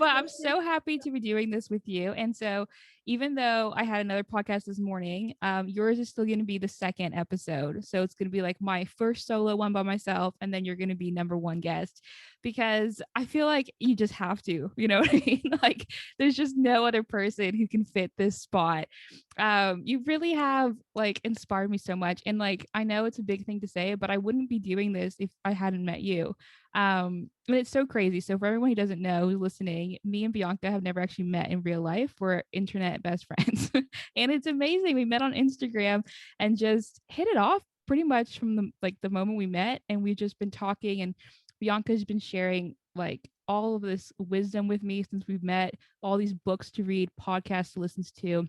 But I'm so happy to be doing this with you. And so even though I had another podcast this morning, yours is still going to be the second episode. So it's going to be like my first solo one by myself, and then you're going to be number one guest, because I feel like you just have to, you know what I mean? Like there's just no other person who can fit this spot. You really have like inspired me so much. And like, I know it's a big thing to say, but I wouldn't be doing this if I hadn't met you. And it's so crazy. So for everyone who doesn't know, who's listening, me and Bianca have never actually met in real life. We're internet best friends. And it's amazing. We met on Instagram and just hit it off pretty much from the moment we met, and we've just been talking, and Bianca's been sharing like all of this wisdom with me since we've met, all these books to read, podcasts to listen to.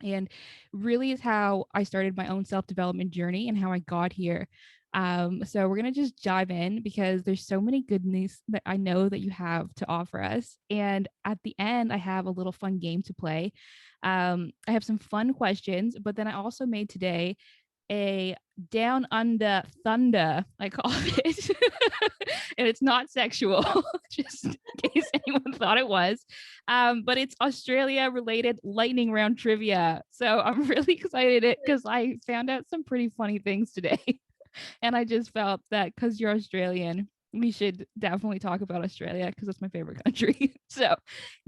And really is how I started my own self-development journey and how I got here. So we're gonna just dive in because there's so many good news that I know that you have to offer us. And at the end, I have a little fun game to play. I have some fun questions, but then I also made today a down under thunder, I call it. And it's not sexual, just in case anyone thought it was. But it's Australia related lightning round trivia. So I'm really excited because I found out some pretty funny things today. And I just felt that because you're Australian, we should definitely talk about Australia because it's my favorite country. So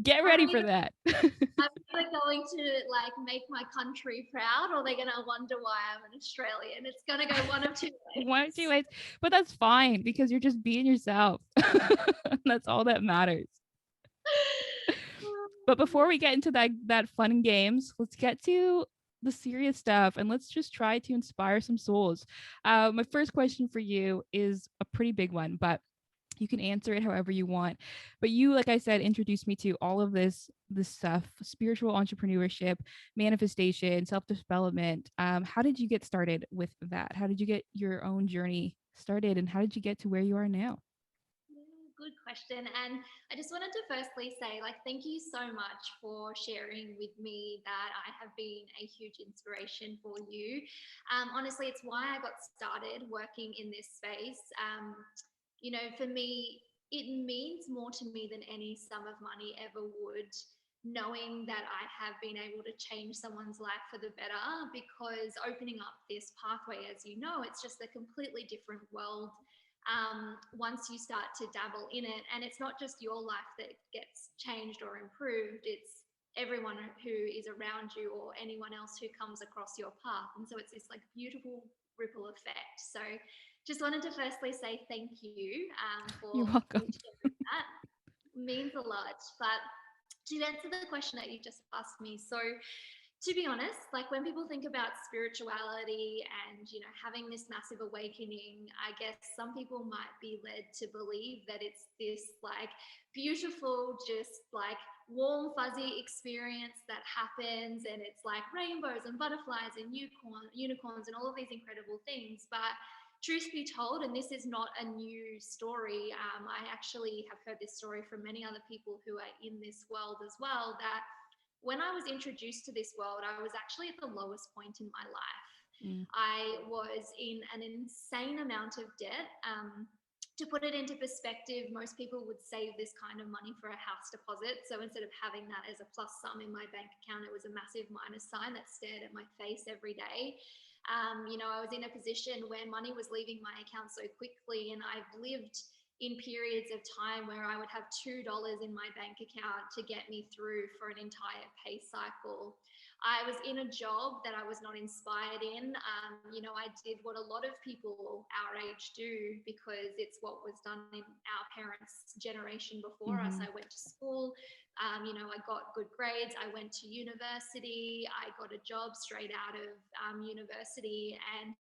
get ready for that. I'm either going to like make my country proud, or they're gonna wonder why I'm an Australian. It's gonna go one of two ways. One or two ways, but that's fine because you're just being yourself. That's all that matters. But before we get into that fun games, let's get to the serious stuff and let's just try to inspire some souls. My first question for you is a pretty big one, but you can answer it however you want. But you, like I said, introduced me to all of this stuff: spiritual entrepreneurship, manifestation, self-development. How did you get started with that? How did you get your own journey started, and how did you get to where you are now? Good question. And I just wanted to firstly say, like, thank you so much for sharing with me that I have been a huge inspiration for you. Honestly, it's why I got started working in this space. For me, it means more to me than any sum of money ever would, knowing that I have been able to change someone's life for the better, because opening up this pathway, as you know, it's just a completely different world once you start to dabble in it. And it's not just your life that gets changed or improved, it's everyone who is around you or anyone else who comes across your path. And so it's this like beautiful ripple effect. So just wanted to firstly say thank you You're for welcome. sharing that. It means a lot. But to answer the question that you just asked me, so to be honest, like when people think about spirituality and, having this massive awakening, I guess some people might be led to believe that it's this like beautiful, just like warm, fuzzy experience that happens, and it's like rainbows and butterflies and unicorns and all of these incredible things. But truth be told, and this is not a new story, I actually have heard this story from many other people who are in this world as well, that when I was introduced to this world, I was actually at the lowest point in my life. I was in an insane amount of debt. To put it into perspective, most people would save this kind of money for a house deposit. So instead of having that as a plus sum in my bank account, it was a massive minus sign that stared at my face every day. I was in a position where money was leaving my account so quickly, and I've lived in periods of time where I would have $2 in my bank account to get me through for an entire pay cycle. I was in a job that I was not inspired in. I did what a lot of people our age do because it's what was done in our parents' generation before us. I went to school, I got good grades. I went to university. I got a job straight out of university. And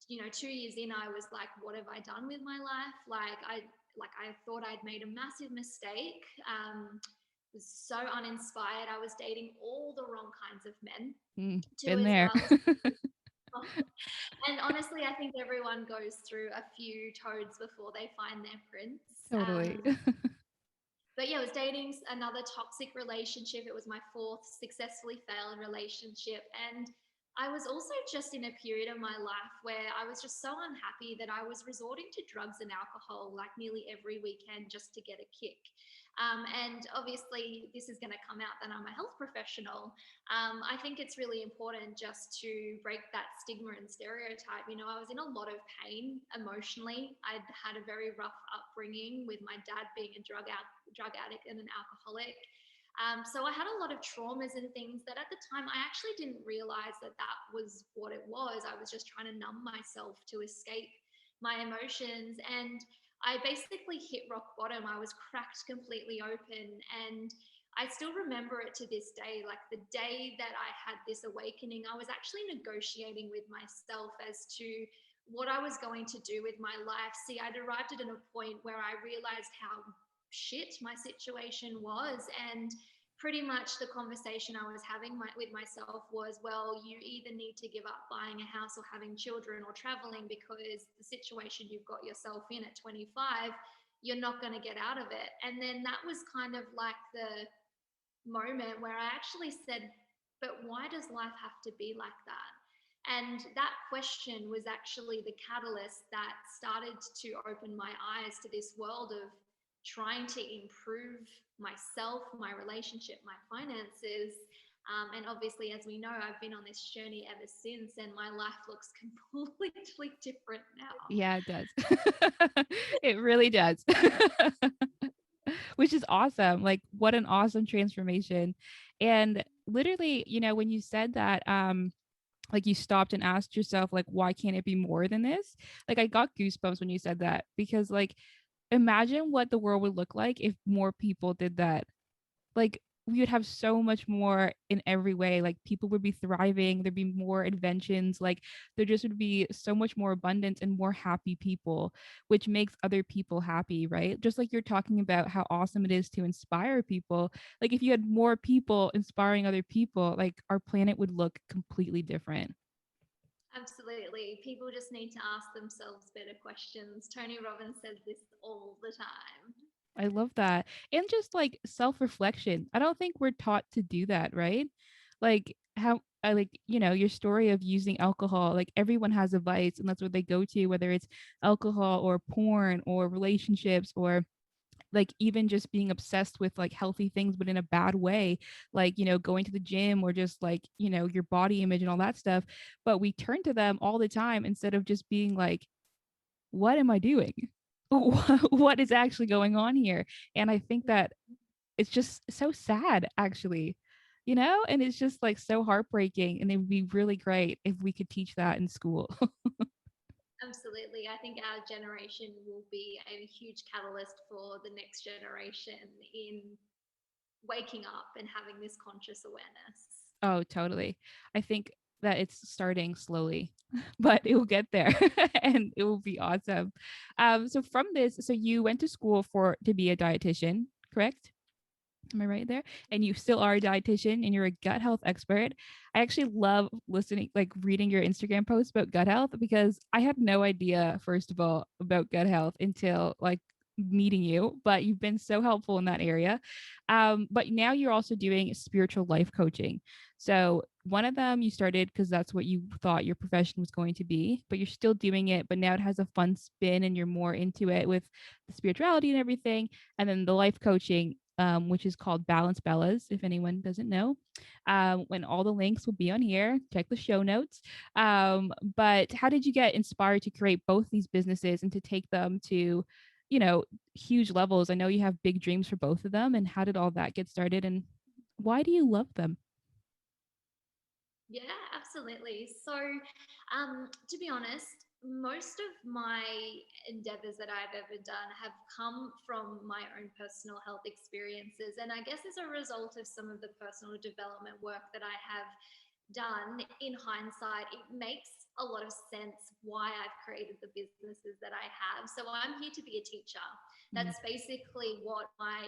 2 years in, I was like, what have I done with my life? I thought I'd made a massive mistake. Was so uninspired. I was dating all the wrong kinds of men too, Been as there. well. And honestly, I think everyone goes through a few toads before they find their prince. Totally. But yeah, I was dating another toxic relationship. It was my fourth successfully failed relationship. And I was also just in a period of my life where I was just so unhappy that I was resorting to drugs and alcohol like nearly every weekend just to get a kick. And obviously, this is going to come out that I'm a health professional. I think it's really important just to break that stigma and stereotype. You know, I was in a lot of pain emotionally. I'd had a very rough upbringing with my dad being a drug addict and an alcoholic. So I had a lot of traumas and things that at the time I actually didn't realize that that was what it was. I was just trying to numb myself to escape my emotions. And I basically hit rock bottom. I was cracked completely open. And I still remember it to this day. Like the day that I had this awakening, I was actually negotiating with myself as to what I was going to do with my life. See, I'd arrived at a point where I realized how shit my situation was. And pretty much the conversation I was having with myself was, well, you either need to give up buying a house or having children or traveling, because the situation you've got yourself in at 25, you're not going to get out of it. And then that was kind of like the moment where I actually said, but why does life have to be like that? And that question was actually the catalyst that started to open my eyes to this world of trying to improve myself, my relationship, my finances. And obviously, as we know, I've been on this journey ever since, and my life looks completely different now. Yeah, it does. It really does. Which is awesome. Like, what an awesome transformation. And literally, you know, when you said that, like you stopped and asked yourself, like, why can't it be more than this? Like, I got goosebumps when you said that, because like, imagine what the world would look like if more people did that. Like, we would have so much more in every way. Like, people would be thriving, there'd be more inventions, like there just would be so much more abundance and more happy people, which makes other people happy, right? Just like you're talking about how awesome it is to inspire people. Like, if you had more people inspiring other people, like our planet would look completely different. Absolutely. People just need to ask themselves better questions. Tony Robbins says this all the time. I love that. And just like self-reflection. I don't think we're taught to do that, right? Like how I like, you know, your story of using alcohol, like everyone has a vice and that's what they go to, whether it's alcohol or porn or relationships or like even just being obsessed with like healthy things but in a bad way, like, you know, going to the gym or just like, you know, your body image and all that stuff. But we turn to them all the time instead of just being like, what am I doing? What is actually going on here? And I think that it's just so sad, actually, you know, and it's just like so heartbreaking. And it would be really great if we could teach that in school. Absolutely. I think our generation will be a huge catalyst for the next generation in waking up and having this conscious awareness. Oh, totally. I think that it's starting slowly, but it will get there and it will be awesome. So from this, so you went to school for to be a dietitian, correct? Am I right there? And you still are a dietitian and you're a gut health expert. I actually love listening, like reading your Instagram posts about gut health, because I had no idea, first of all, about gut health until like meeting you, but you've been so helpful in that area. But now you're also doing spiritual life coaching. So one of them you started because that's what you thought your profession was going to be, but you're still doing it, but now it has a fun spin and you're more into it with the spirituality and everything. And then the life coaching, which is called Balance Bellas, if anyone doesn't know. When all the links will be on here, check the show notes. But how did you get inspired to create both these businesses and to take them to, you know, huge levels? I know you have big dreams for both of them. And how did all that get started? And why do you love them? Yeah, absolutely. So, to be honest, most of my endeavors that I've ever done have come from my own personal health experiences. And I guess as a result of some of the personal development work that I have done, in hindsight, it makes a lot of sense why I've created the businesses that I have. So I'm here to be a teacher. Mm. That's basically what my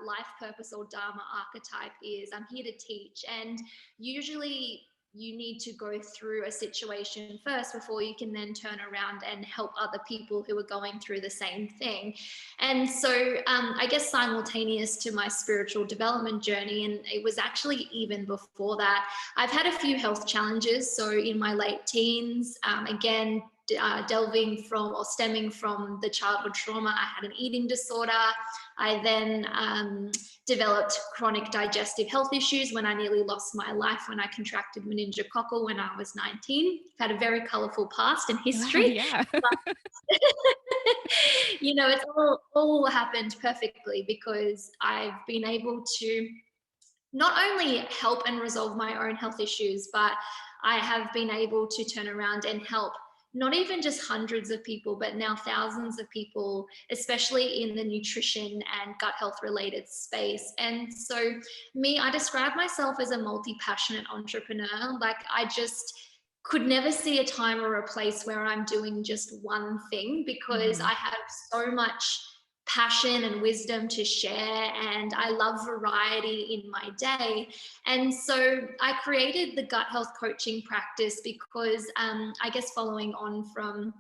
life purpose or Dharma archetype is. I'm here to teach. And usually you need to go through a situation first before you can then turn around and help other people who are going through the same thing. And so I guess simultaneous to my spiritual development journey, and it was actually even before that, I've had a few health challenges. So in my late teens, again, delving from or stemming from the childhood trauma. I had an eating disorder. I then developed chronic digestive health issues when I nearly lost my life when I contracted meningococcal when I was 19. I've had a very colourful past and history. Oh, yeah. You know, it's all happened perfectly because I've been able to not only help and resolve my own health issues, but I have been able to turn around and help not even just hundreds of people, but now thousands of people, especially in the nutrition and gut health related space. And so I describe myself as a multi-passionate entrepreneur. Like, I just could never see a time or a place where I'm doing just one thing, because I have so much passion and wisdom to share, and I love variety in my day. And so I created the gut health coaching practice because I guess following on from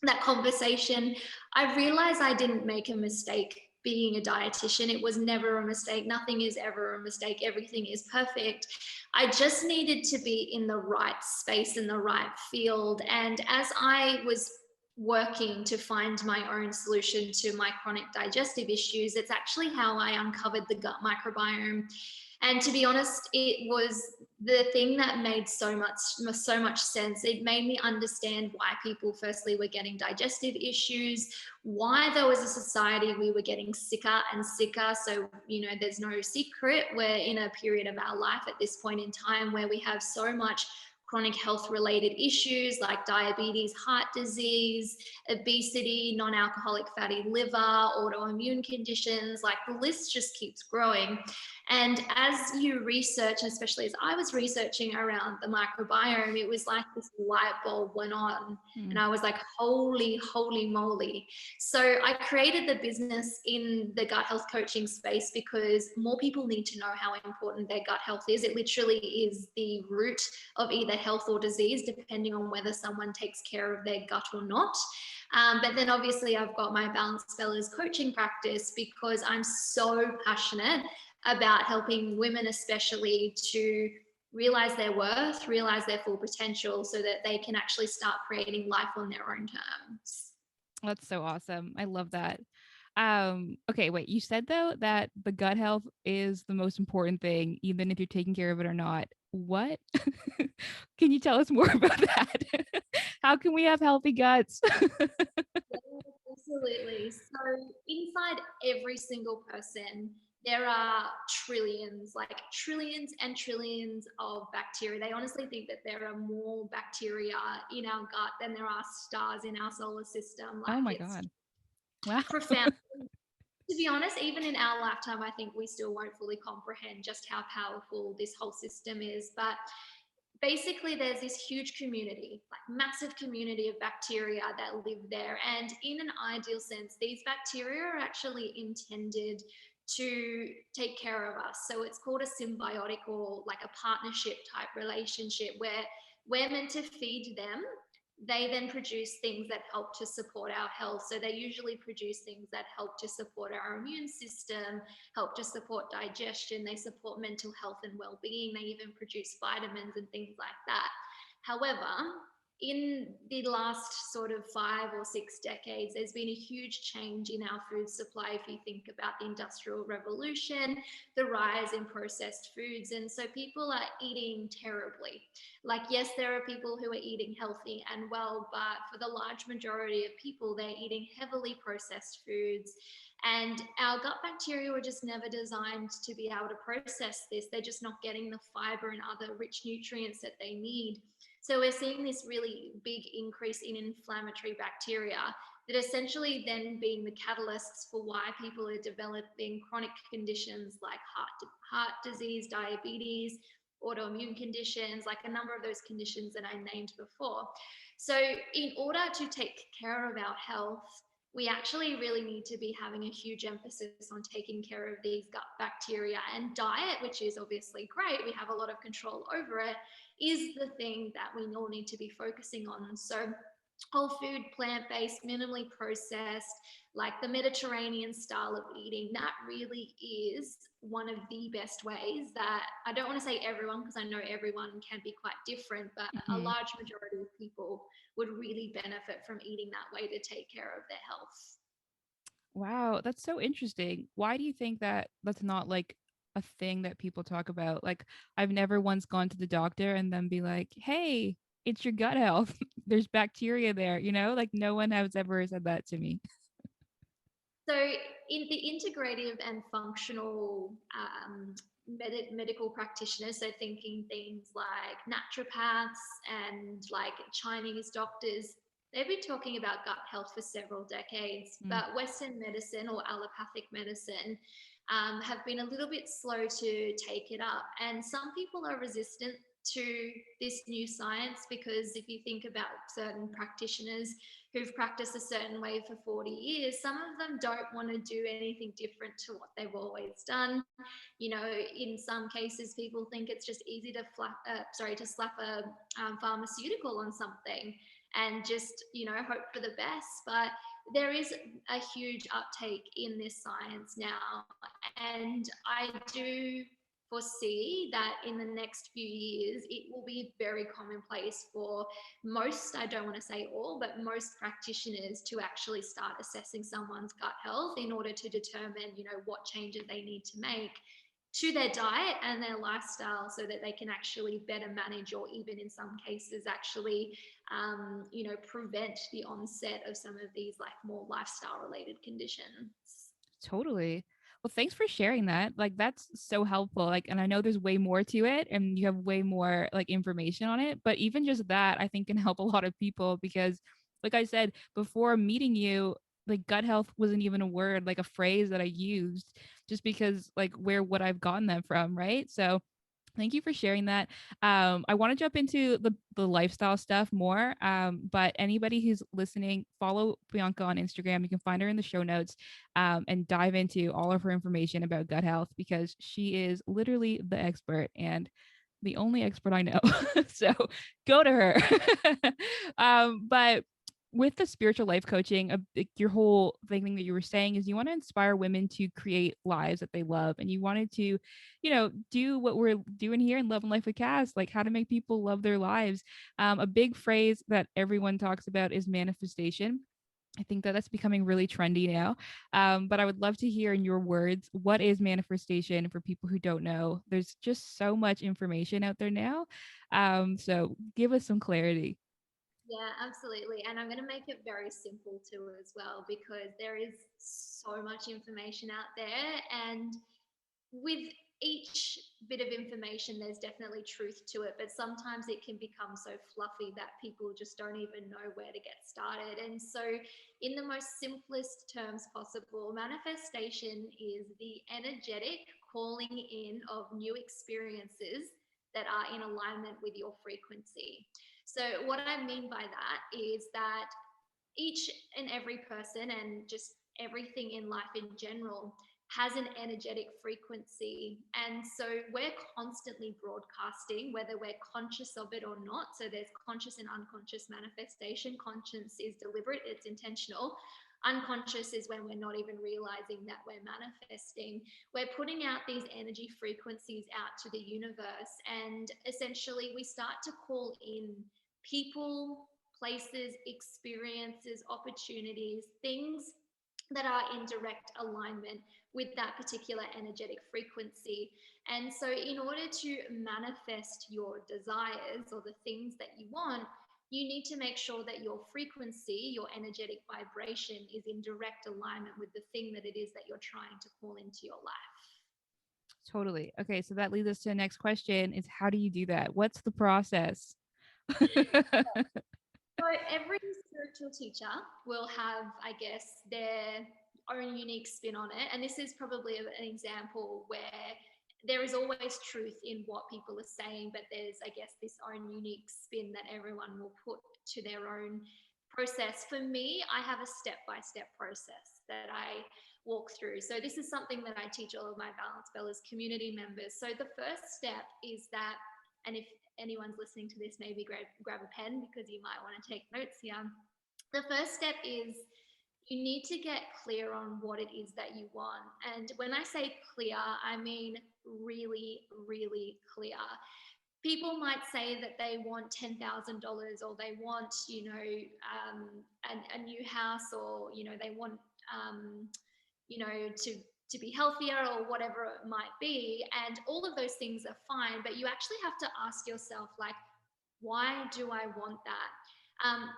that conversation, I realized I didn't make a mistake being a dietitian. It was never a mistake. Nothing is ever a mistake. Everything is perfect. I just needed to be in the right space, in the right field. And as I was working to find my own solution to my chronic digestive issues, it's actually how I uncovered the gut microbiome. And to be honest, it was the thing that made so much sense. It made me understand why people firstly were getting digestive issues, why there was a society we were getting sicker and sicker. So, you know, there's no secret, we're in a period of our life at this point in time where we have so much chronic health related issues like diabetes, heart disease, obesity, non-alcoholic fatty liver, autoimmune conditions. Like, the list just keeps growing. And as you research, especially as I was researching around the microbiome, it was like this light bulb went on and I was like, holy moly. So I created the business in the gut health coaching space because more people need to know how important their gut health is. It literally is the root of either health or disease, depending on whether someone takes care of their gut or not. But then obviously I've got my Balanced Fellas coaching practice because I'm so passionate about helping women especially to realize their worth, realize their full potential so that they can actually start creating life on their own terms. That's so awesome. I love that. Okay, wait, you said though that the gut health is the most important thing, even if you're taking care of it or not. What? Can you tell us more about that? How can we have healthy guts? Absolutely. So inside every single person, there are trillions and trillions of bacteria. They honestly think that there are more bacteria in our gut than there are stars in our solar system. Oh Like, my it's God. Wow. profound. To be honest, even in our lifetime, I think we still won't fully comprehend just how powerful this whole system is. But basically, there's this huge community, like massive community of bacteria that live there. And in an ideal sense, these bacteria are actually intended to take care of us. So it's called a symbiotic, or like a partnership type relationship, where we're meant to feed them. They then produce things that help to support our health. So they usually produce things that help to support our immune system, help to support digestion. They support mental health and well-being. They even produce vitamins and things like that. However, in the last sort of 5 or 6 decades, there's been a huge change in our food supply. If you think about the Industrial Revolution, the rise in processed foods, and so people are eating terribly. Like, yes, there are people who are eating healthy and well, but for the large majority of people, they're eating heavily processed foods. And our gut bacteria were just never designed to be able to process this. They're just not getting the fiber and other rich nutrients that they need. So we're seeing this really big increase in inflammatory bacteria that essentially then being the catalysts for why people are developing chronic conditions like heart disease, diabetes, autoimmune conditions, like a number of those conditions that I named before. So in order to take care of our health, we actually really need to be having a huge emphasis on taking care of these gut bacteria, and diet, which is obviously great, we have a lot of control over it, is the thing that we all need to be focusing on. So whole food, plant-based, minimally processed, like the Mediterranean style of eating, that really is one of the best ways that, I don't want to say everyone, because I know everyone can be quite different, but a Mhm. large majority of people would really benefit from eating that way to take care of their health. Wow, that's so interesting. Why do you think that that's not like a thing that people talk about? Like, I've never once gone to the doctor and then be like, "Hey, it's your gut health. There's bacteria there," you know? Like no one has ever said that to me. So, in the integrative and functional medical practitioners, so thinking things like naturopaths and like Chinese doctors, they've been talking about gut health for several decades, Mm. but Western medicine or allopathic medicine have been a little bit slow to take it up. And some people are resistant to this new science because if you think about certain practitioners who've practiced a certain way for 40 years, some of them don't want to do anything different to what they've always done. You know, in some cases, people think it's just easy to to slap a pharmaceutical on something and just, you know, hope for the best. But there is a huge uptake in this science now, and I do foresee that in the next few years it will be very commonplace for most, I don't want to say all, but most practitioners to actually start assessing someone's gut health in order to determine, you know, what changes they need to make to their diet and their lifestyle so that they can actually better manage, or even in some cases actually you know, prevent the onset of some of these like more lifestyle related conditions. Totally. Well, thanks for sharing that. Like that's so helpful. Like, and I know there's way more to it and you have way more like information on it, but even just that I think can help a lot of people because like I said, before meeting you, like gut health wasn't even a word, like a phrase that I used just because like where would I've gotten that from, right? So thank you for sharing that. I want to jump into the lifestyle stuff more. But anybody who's listening, follow Bianca on Instagram. You can find her in the show notes and dive into all of her information about gut health because she is literally the expert and the only expert I know. So go to her. But with the spiritual life coaching, your whole thing that you were saying is you want to inspire women to create lives that they love, and you wanted to, you know, do what we're doing here in Love and Life with Cass, like how to make people love their lives. A big phrase that everyone talks about is manifestation. I think that that's becoming really trendy now. But I would love to hear in your words, what is manifestation for people who don't know? There's just so much information out there now. So give us some clarity. Yeah, absolutely. And I'm going to make it very simple too, as well, because there is so much information out there. And with each bit of information, there's definitely truth to it, but sometimes it can become so fluffy that people just don't even know where to get started. And so, in the most simplest terms possible, manifestation is the energetic calling in of new experiences that are in alignment with your frequency. So, what I mean by that is that each and every person, and just everything in life in general, has an energetic frequency. And so we're constantly broadcasting, whether we're conscious of it or not. So there's conscious and unconscious manifestation. Conscious is deliberate, it's intentional. Unconscious is when we're not even realizing that we're manifesting. We're putting out these energy frequencies out to the universe, and essentially we start to call in people, places, experiences, opportunities, things that are in direct alignment with that particular energetic frequency. And so, in order to manifest your desires or the things that you want, you need to make sure that your frequency, your energetic vibration, is in direct alignment with the thing that it is that you're trying to call into your life. Totally. Okay, so that leads us to the next question is how do you do that? What's the process? So every spiritual teacher will have, I guess, their own unique spin on it. And this is probably an example where there is always truth in what people are saying, but there's, I guess, this own unique spin that everyone will put to their own process. For me, I have a step-by-step process that I walk through. So this is something that I teach all of my Balance Bellas community members. So the first step is that, and if anyone's listening to this, maybe grab a pen because you might want to take notes here. The first step is you need to get clear on what it is that you want. And when I say clear, I mean really, really clear. People might say that they want $10,000 or they want, a new house, or, they want, to be healthier or whatever it might be. And all of those things are fine, but you actually have to ask yourself, like, why do I want that?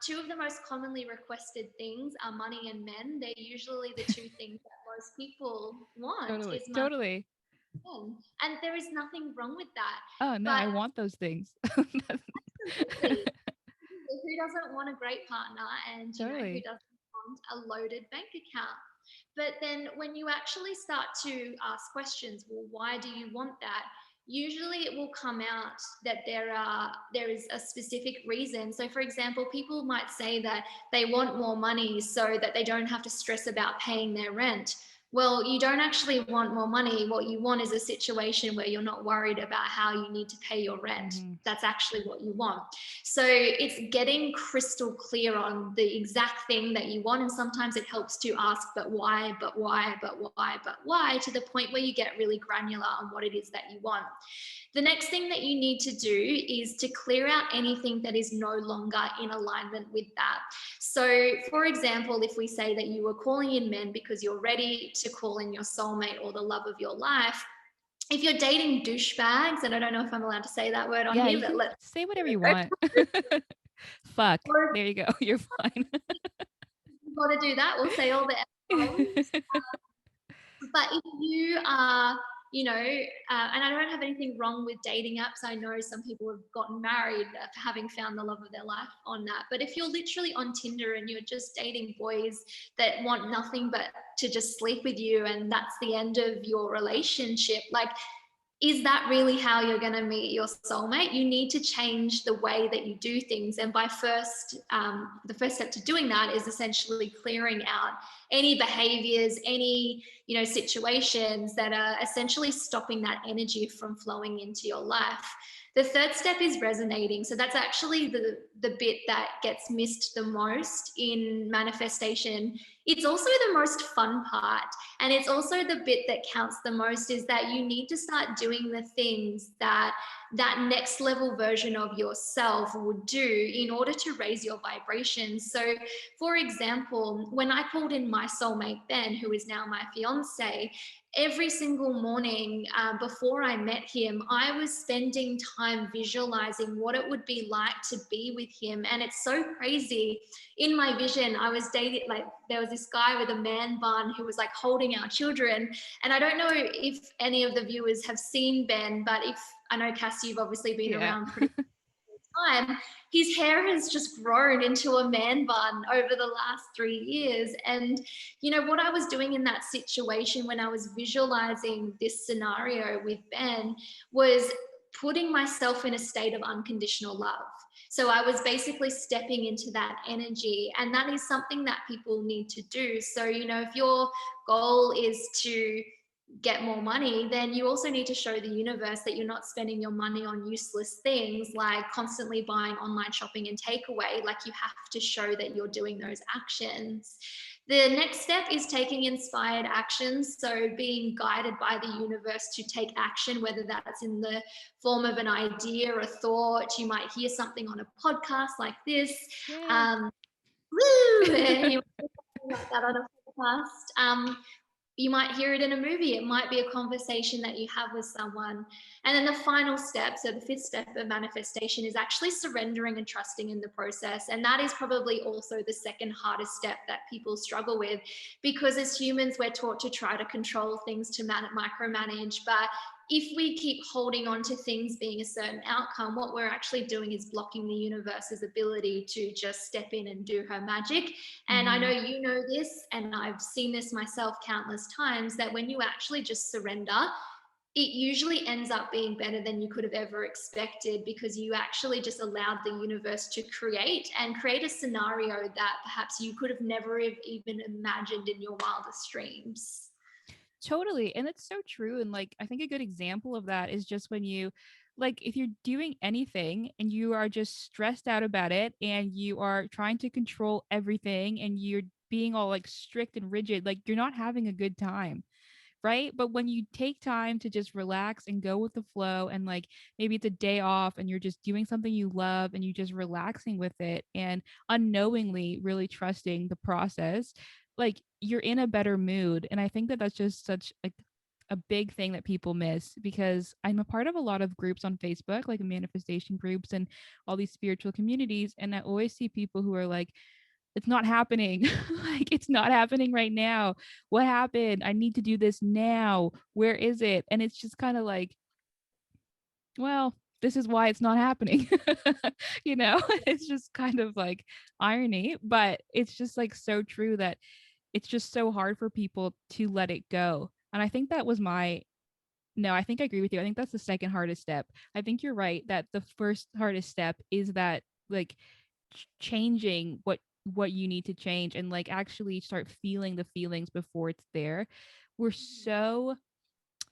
Two of the most commonly requested things are money and men. They're usually the two things that most people want. Totally. Is money Totally. and men. And there is nothing wrong with that. Oh no, But I want those things. absolutely, who doesn't want a great partner, and who Totally. doesn't want a loaded bank account? But then when you actually start to ask questions, well, why do you want that? Usually it will come out that there is a specific reason. So for example, people might say that they want more money so that they don't have to stress about paying their rent. Well, you don't actually want more money. What you want is a situation where you're not worried about how you need to pay your rent. Mm-hmm. That's actually what you want. So it's getting crystal clear on the exact thing that you want. And sometimes it helps to ask, but why, but why, but why, but why, to the point where you get really granular on what it is that you want. The next thing that you need to do is to clear out anything that is no longer in alignment with that. So, for example, if we say that you were calling in men because you're ready to call in your soulmate or the love of your life, if you're dating douchebags, and I don't know if I'm allowed to say that word on Yeah, here, you but can let's say whatever you want. Fuck. or There you go. You're fine. you've got to do that. We'll say all the F-bombs. But if you are, and I don't have anything wrong with dating apps. I know some people have gotten married having found the love of their life on that. But if you're literally on Tinder and you're just dating boys that want nothing but to just sleep with you, and that's the end of your relationship, like, is that really how you're going to meet your soulmate? You need to change the way that you do things. And the first step to doing that is essentially clearing out any behaviors, any, situations that are essentially stopping that energy from flowing into your life. The third step is resonating. So that's actually the bit that gets missed the most in manifestation. It's also the most fun part. And it's also the bit that counts the most, is that you need to start doing the things that next level version of yourself would do in order to raise your vibrations. So for example, when I called in my soulmate, Ben, who is now my fiance, every single morning before I met him, I was spending time visualizing what it would be like to be with him. And it's so crazy. In my vision, I was dating, like, there was this guy with a man bun who was like holding our children. And I don't know if any of the viewers have seen Ben, but if, I know, Cassie, you've obviously been around pretty time, his hair has just grown into a man bun over the last 3 years. And what I was doing in that situation when I was visualizing this scenario with Ben was putting myself in a state of unconditional love. So I was basically stepping into that energy, and that is something that people need to do. So if your goal is to get more money, then you also need to show the universe that you're not spending your money on useless things like constantly buying online shopping and takeaway. Like, you have to show that you're doing those actions. The next step is taking inspired actions. So being guided by the universe to take action, whether that's in the form of an idea, a thought. You might hear something on a podcast like this. Woo! And you like that on a podcast. You might hear it in a movie. It might be a conversation that you have with someone. And then the final step, so the fifth step of manifestation, is actually surrendering and trusting in the process. And that is probably also the second hardest step that people struggle with, because as humans, we're taught to try to control things, to micromanage. But if we keep holding on to things being a certain outcome, what we're actually doing is blocking the universe's ability to just step in and do her magic. And I know you know this, and I've seen this myself countless times, that when you actually just surrender, it usually ends up being better than you could have ever expected, because you actually just allowed the universe to create a scenario that perhaps you could have never have even imagined in your wildest dreams. Totally. And it's so true. And like, I think a good example of that is just when you like if you're doing anything and you are just stressed out about it and you are trying to control everything and you're being all like strict and rigid, like you're not having a good time, right? But when you take time to just relax and go with the flow, and like maybe it's a day off and you're just doing something you love and you just relaxing with it and unknowingly really trusting the process, like you're in a better mood. And I think that that's just such like a big thing that people miss, because I'm a part of a lot of groups on Facebook, like manifestation groups and all these spiritual communities. And I always see people who are like, it's not happening. Like, it's not happening right now. What happened? I need to do this now. Where is it? And it's just kind of like, well, this is why it's not happening. You know, it's just kind of like irony, but it's just like so true that it's just so hard for people to let it go. And I think that was my no, I think I agree with you. I think that's the second hardest step. I think you're right that the first hardest step is that like changing what you need to change and like actually start feeling the feelings before it's there. We're so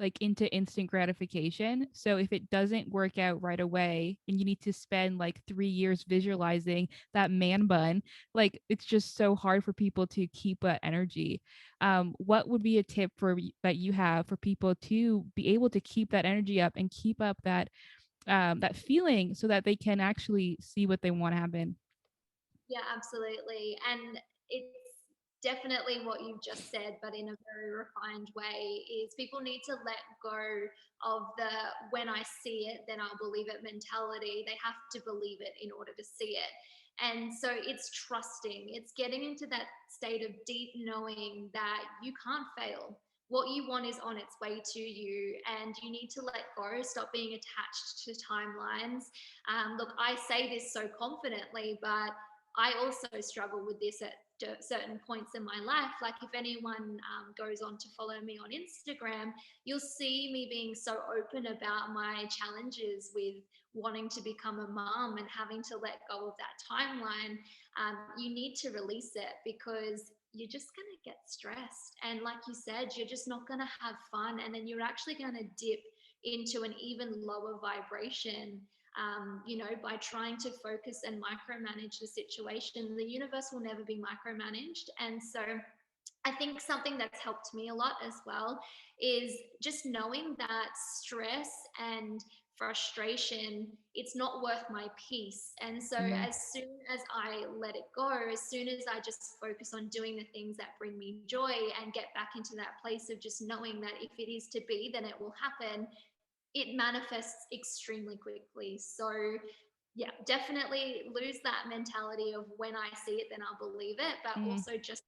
like into instant gratification. So if it doesn't work out right away and you need to spend like 3 years visualizing that man bun, like it's just so hard for people to keep that energy. What would be a tip that you have for people to be able to keep that energy up and keep up that feeling so that they can actually see what they want to happen? Yeah, absolutely. And it's definitely what you've just said, but in a very refined way, is people need to let go of the when I see it, then I'll believe it mentality. They have to believe it in order to see it. And so it's trusting, it's getting into that state of deep knowing that you can't fail. What you want is on its way to you, and you need to let go, stop being attached to timelines. Look, I say this so confidently, but I also struggle with this at certain points in my life. Like if anyone goes on to follow me on Instagram, you'll see me being so open about my challenges with wanting to become a mom and having to let go of that timeline. You need to release it because you're just going to get stressed. And like you said, you're just not going to have fun. And then you're actually going to dip into an even lower vibration. By trying to focus and micromanage the situation, the universe will never be micromanaged. And so I think something that's helped me a lot as well is just knowing that stress and frustration, it's not worth my peace. And so Mm, as soon as I let it go, as soon as I just focus on doing the things that bring me joy and get back into that place of just knowing that if it is to be, then it will happen, it manifests extremely quickly. So yeah, definitely lose that mentality of when I see it, then I'll believe it, but mm. also just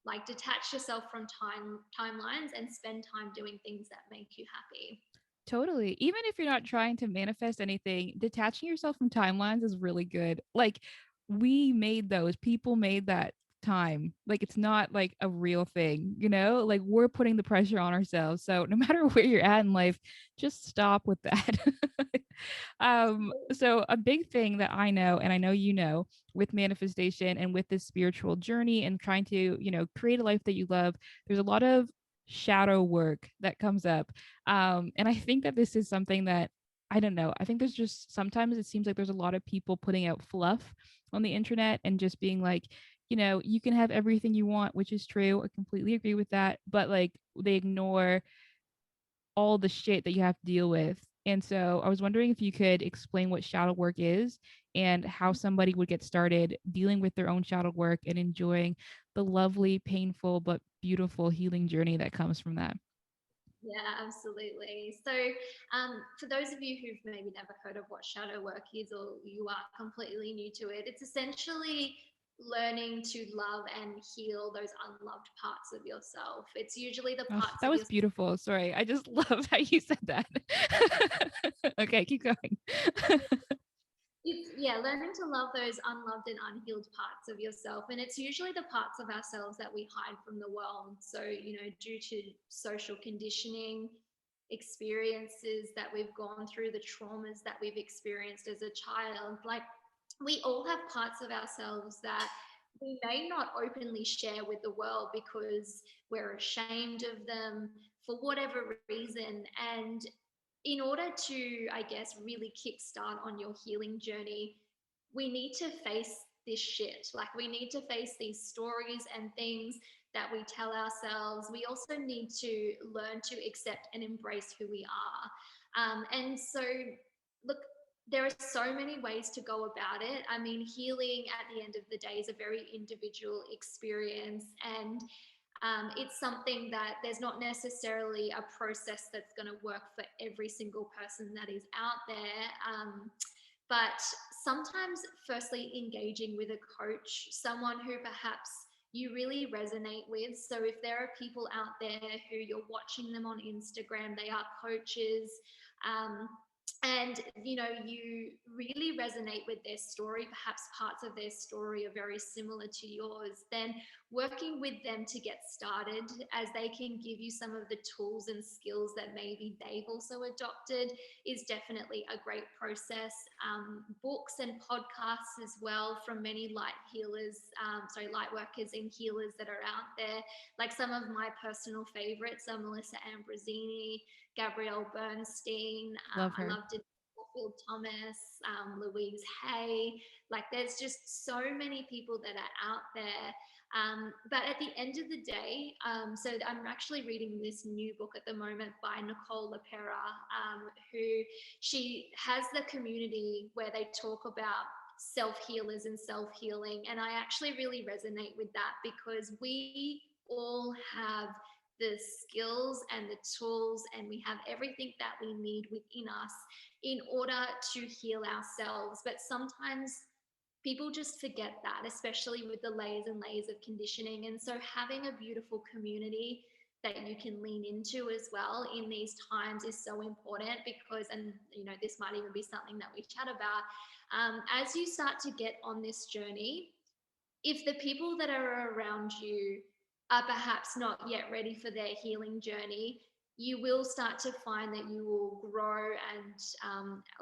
like detach yourself from timelines and spend time doing things that make you happy. Totally. Even if you're not trying to manifest anything, detaching yourself from timelines is really good. Like we made those, people made that time. Like it's not like a real thing, you know? Like we're putting the pressure on ourselves. So no matter where you're at in life, just stop with that. So a big thing that I know, and I know you know, with manifestation and with this spiritual journey and trying to, create a life that you love, there's a lot of shadow work that comes up. And I think that this is something that I don't know. I think there's just sometimes it seems like there's a lot of people putting out fluff on the internet and just being like, you can have everything you want, which is true. I completely agree with that. But like they ignore all the shit that you have to deal with. And so I was wondering if you could explain what shadow work is and how somebody would get started dealing with their own shadow work and enjoying the lovely, painful, but beautiful healing journey that comes from that. Yeah, absolutely. So, for those of you who've maybe never heard of what shadow work is, or you are completely new to it, it's essentially learning to love and heal those unloved parts of yourself. It's usually the Oh, parts that of was yourself. beautiful. Sorry. I just love how you said that. Okay, keep going. It's, yeah, learning to love those unloved and unhealed parts of yourself. And it's usually the parts of ourselves that we hide from the world. So, due to social conditioning, experiences that we've gone through, the traumas that we've experienced as a child, like we all have parts of ourselves that we may not openly share with the world because we're ashamed of them for whatever reason. And in order to, I guess, really kickstart on your healing journey, we need to face this shit. Like, we need to face these stories and things that we tell ourselves. We also need to learn to accept and embrace who we are. And so, look, there are so many ways to go about it. I mean, healing at the end of the day is a very individual experience. And it's something that there's not necessarily a process that's going to work for every single person that is out there. But sometimes, firstly, engaging with a coach, someone who perhaps you really resonate with. So if there are people out there who you're watching them on Instagram, they are coaches. Um, and you really resonate with their story, perhaps parts of their story are very similar to yours, then working with them to get started, as they can give you some of the tools and skills that maybe they've also adopted, is definitely a great process. Books and podcasts as well from many light healers, light workers and healers that are out there. Like, some of my personal favorites are Melissa Ambrosini, Gabrielle Bernstein. Love I her. loved it. Phil Thomas, Louise Hay. Like, there's just so many people that are out there. But at the end of the day, so I'm actually reading this new book at the moment by Nicole LaPera, who she has the community where they talk about self-healers and self-healing. And I actually really resonate with that, because we all have the skills and the tools, and we have everything that we need within us in order to heal ourselves. But sometimes people just forget that, especially with the layers and layers of conditioning. And so having a beautiful community that you can lean into as well in these times is so important, because, and this might even be something that we chat about, as you start to get on this journey, if the people that are around you are perhaps not yet ready for their healing journey, you will start to find that you will grow and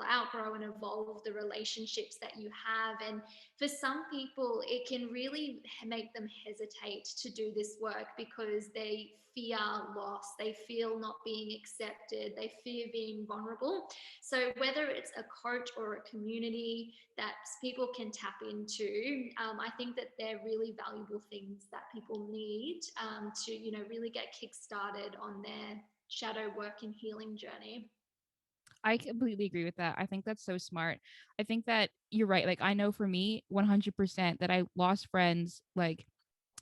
outgrow and evolve the relationships that you have. And for some people, it can really make them hesitate to do this work, because they fear loss, they feel not being accepted, they fear being vulnerable. So whether it's a coach or a community that people can tap into, I think that they're really valuable things that people need to, really get kick-started on their shadow work and healing journey. I completely agree with that. I think that's so smart. I think that you're right. Like, I know for me 100% that I lost friends, like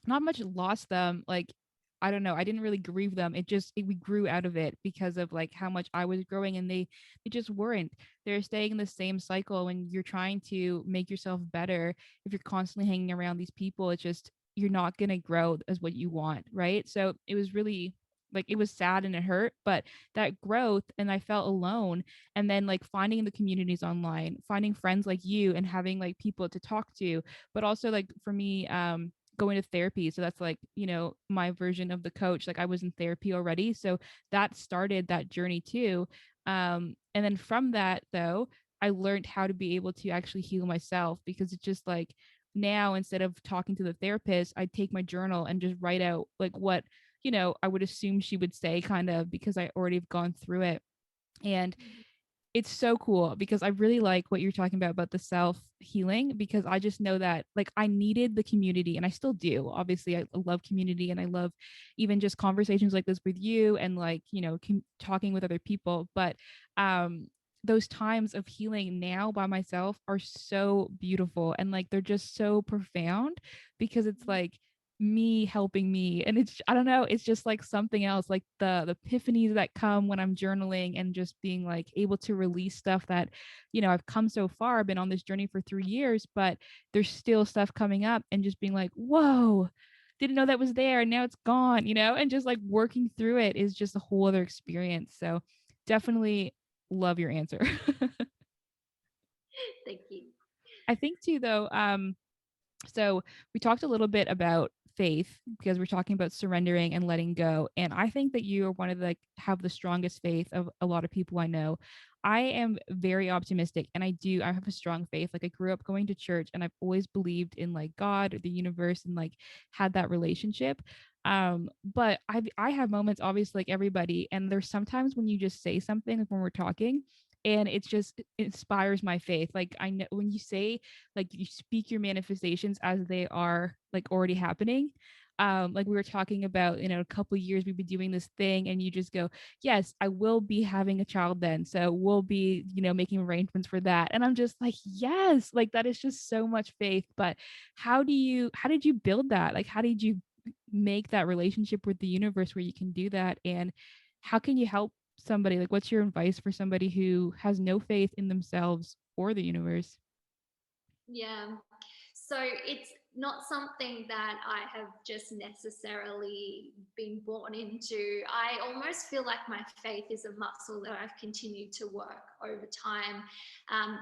not much lost them, like I don't know, I didn't really grieve them. We grew out of it because of like how much I was growing, and they just weren't. They're staying in the same cycle. When you're trying to make yourself better, if you're constantly hanging around these people, it's just you're not going to grow as what you want, right? So it was really like it was sad and it hurt, but that growth, and I felt alone. And then like finding the communities online, finding friends like you and having like people to talk to, but also like for me, going to therapy. So that's like, my version of the coach. Like I was in therapy already. So that started that journey too. And then from that though, I learned how to be able to actually heal myself, because it's just like now instead of talking to the therapist, I take my journal and just write out like what, I would assume she would say, kind of, because I already have gone through it. And it's so cool because I really like what you're talking about the self healing, because I just know that like I needed the community, and I still do. Obviously, I love community, and I love even just conversations like this with you, and like, talking with other people. But those times of healing now by myself are so beautiful, and like they're just so profound, because it's like me helping me, and it's, I don't know, it's just like something else, like the epiphanies that come when I'm journaling and just being like able to release stuff that, I've come so far. I've been on this journey for 3 years, but there's still stuff coming up, and just being like, whoa, didn't know that was there, and now it's gone, and just like working through it is just a whole other experience. So definitely love your answer. Thank you. I think too though, so we talked a little bit about faith, because we're talking about surrendering and letting go. And I think that you are one of the, like, have the strongest faith of a lot of people I know. I am very optimistic, and I have a strong faith. Like I grew up going to church, and I've always believed in like God or the universe, and like had that relationship. But I have moments, obviously, like everybody, and there's sometimes when you just say something, like when we're talking, and it inspires my faith. Like I know when you say, like, you speak your manifestations as they are like already happening. Like we were talking about, a couple of years we've been doing this thing, and you just go, yes, I will be having a child then, so we'll be, making arrangements for that. And I'm just like, yes, like that is just so much faith. But how did you build that? Like how did you make that relationship with the universe where you can do that? And how can you help somebody? Like what's your advice for somebody who has no faith in themselves or the universe? Yeah. So it's not something that I have just necessarily been born into. I almost feel like my faith is a muscle that I've continued to work over time,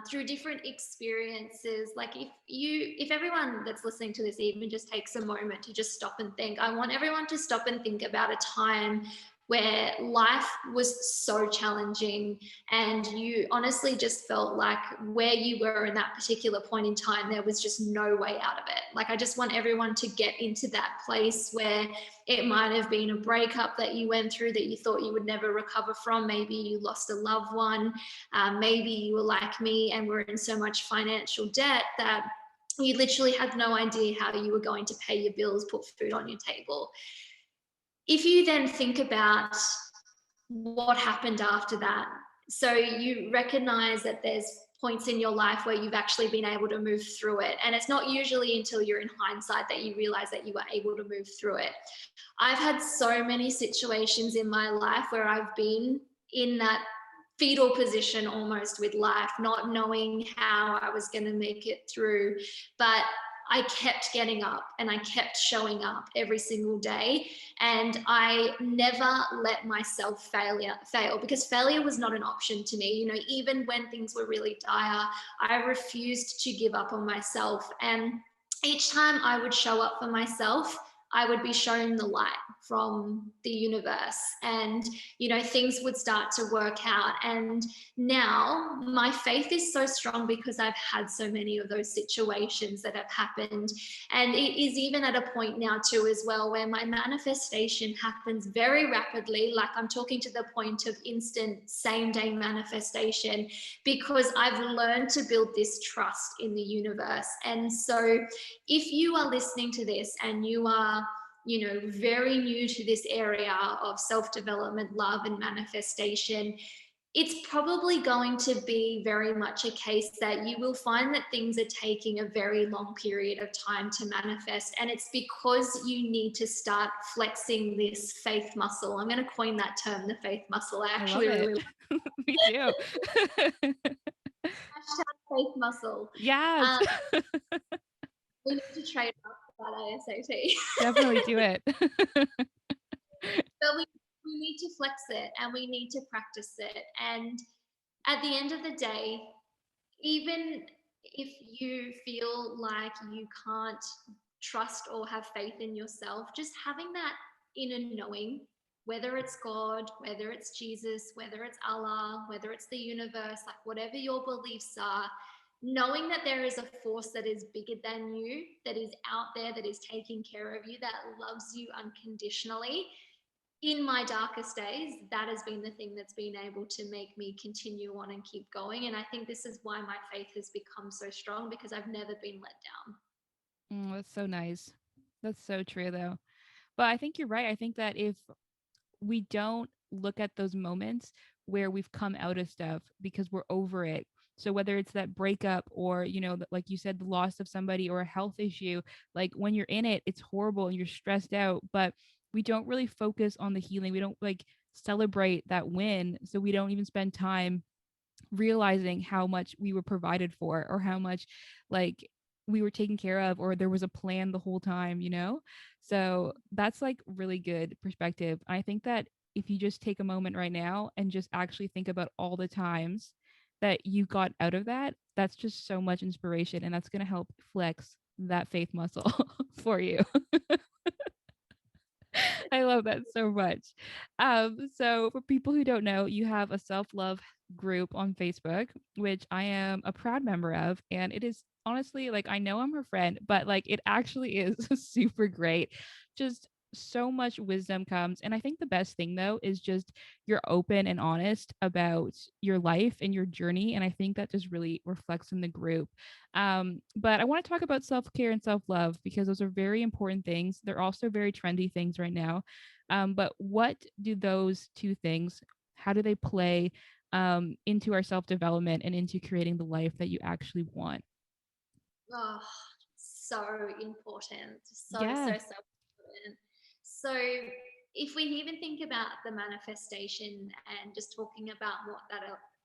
through different experiences. Like if everyone that's listening to this even just takes a moment to just stop and think, I want everyone to stop and think about a time where life was so challenging and you honestly just felt like where you were in that particular point in time, there was just no way out of it. Like, I just want everyone to get into that place where it might have been a breakup that you went through that you thought you would never recover from. Maybe you lost a loved one. Maybe you were like me and were in so much financial debt that you literally had no idea how you were going to pay your bills, put food on your table. If you then think about what happened after that, so you recognize that there's points in your life where you've actually been able to move through it. And it's not usually until you're in hindsight that you realize that you were able to move through it. I've had so many situations in my life where I've been in that fetal position almost with life, not knowing how I was going to make it through. But I kept getting up and I kept showing up every single day. And I never let myself fail, because failure was not an option to me. Even when things were really dire, I refused to give up on myself. And each time I would show up for myself, I would be shown the light from the universe, and things would start to work out. And now my faith is so strong because I've had so many of those situations that have happened. And it is even at a point now too as well where my manifestation happens very rapidly. Like, I'm talking to the point of instant same day manifestation, because I've learned to build this trust in the universe. And so if you are listening to this and you are very new to this area of self-development, love and manifestation, it's probably going to be very much a case that you will find that things are taking a very long period of time to manifest. And it's because you need to start flexing this faith muscle. I'm going to coin that term, the faith muscle. I I love actually it. really Me too. hashtag faith muscle. Yes. We need to trade off that ASAP. Definitely do it. But we need to flex it and we need to practice it. And at the end of the day, even if you feel like you can't trust or have faith in yourself, just having that inner knowing, whether it's God, whether it's Jesus, whether it's Allah, whether it's the universe, like whatever your beliefs are, knowing that there is a force that is bigger than you, that is out there, that is taking care of you, that loves you unconditionally. In my darkest days, that has been the thing that's been able to make me continue on and keep going. And I think this is why my faith has become so strong, because I've never been let down. That's so nice. That's so true, though. But I think you're right. I think that if we don't look at those moments where we've come out of stuff because we're over it. So whether it's that breakup or, like you said, the loss of somebody or a health issue, like when you're in it, it's horrible and you're stressed out, but we don't really focus on the healing. We don't like celebrate that win. So we don't even spend time realizing how much we were provided for, or how much like we were taken care of, or there was a plan the whole time. So that's like really good perspective. I think that if you just take a moment right now and just actually think about all the times that you got out of that, that's just so much inspiration, and that's going to help flex that faith muscle for you. I love that so much. So for people who don't know, you have a self-love group on Facebook, which I am a proud member of. And it is honestly like I know I'm her friend, but like it actually is super great. Just so much wisdom comes. And I think the best thing though is just you're open and honest about your life and your journey. And I think that just really reflects in the group. But I want to talk about self care and self love because those are very important things. They're also very trendy things right now. But what do those two things, how do they play into our self development and into creating the life that you actually want? Oh, so important. Yeah. So important. So, if we even think about the manifestation and just talking about what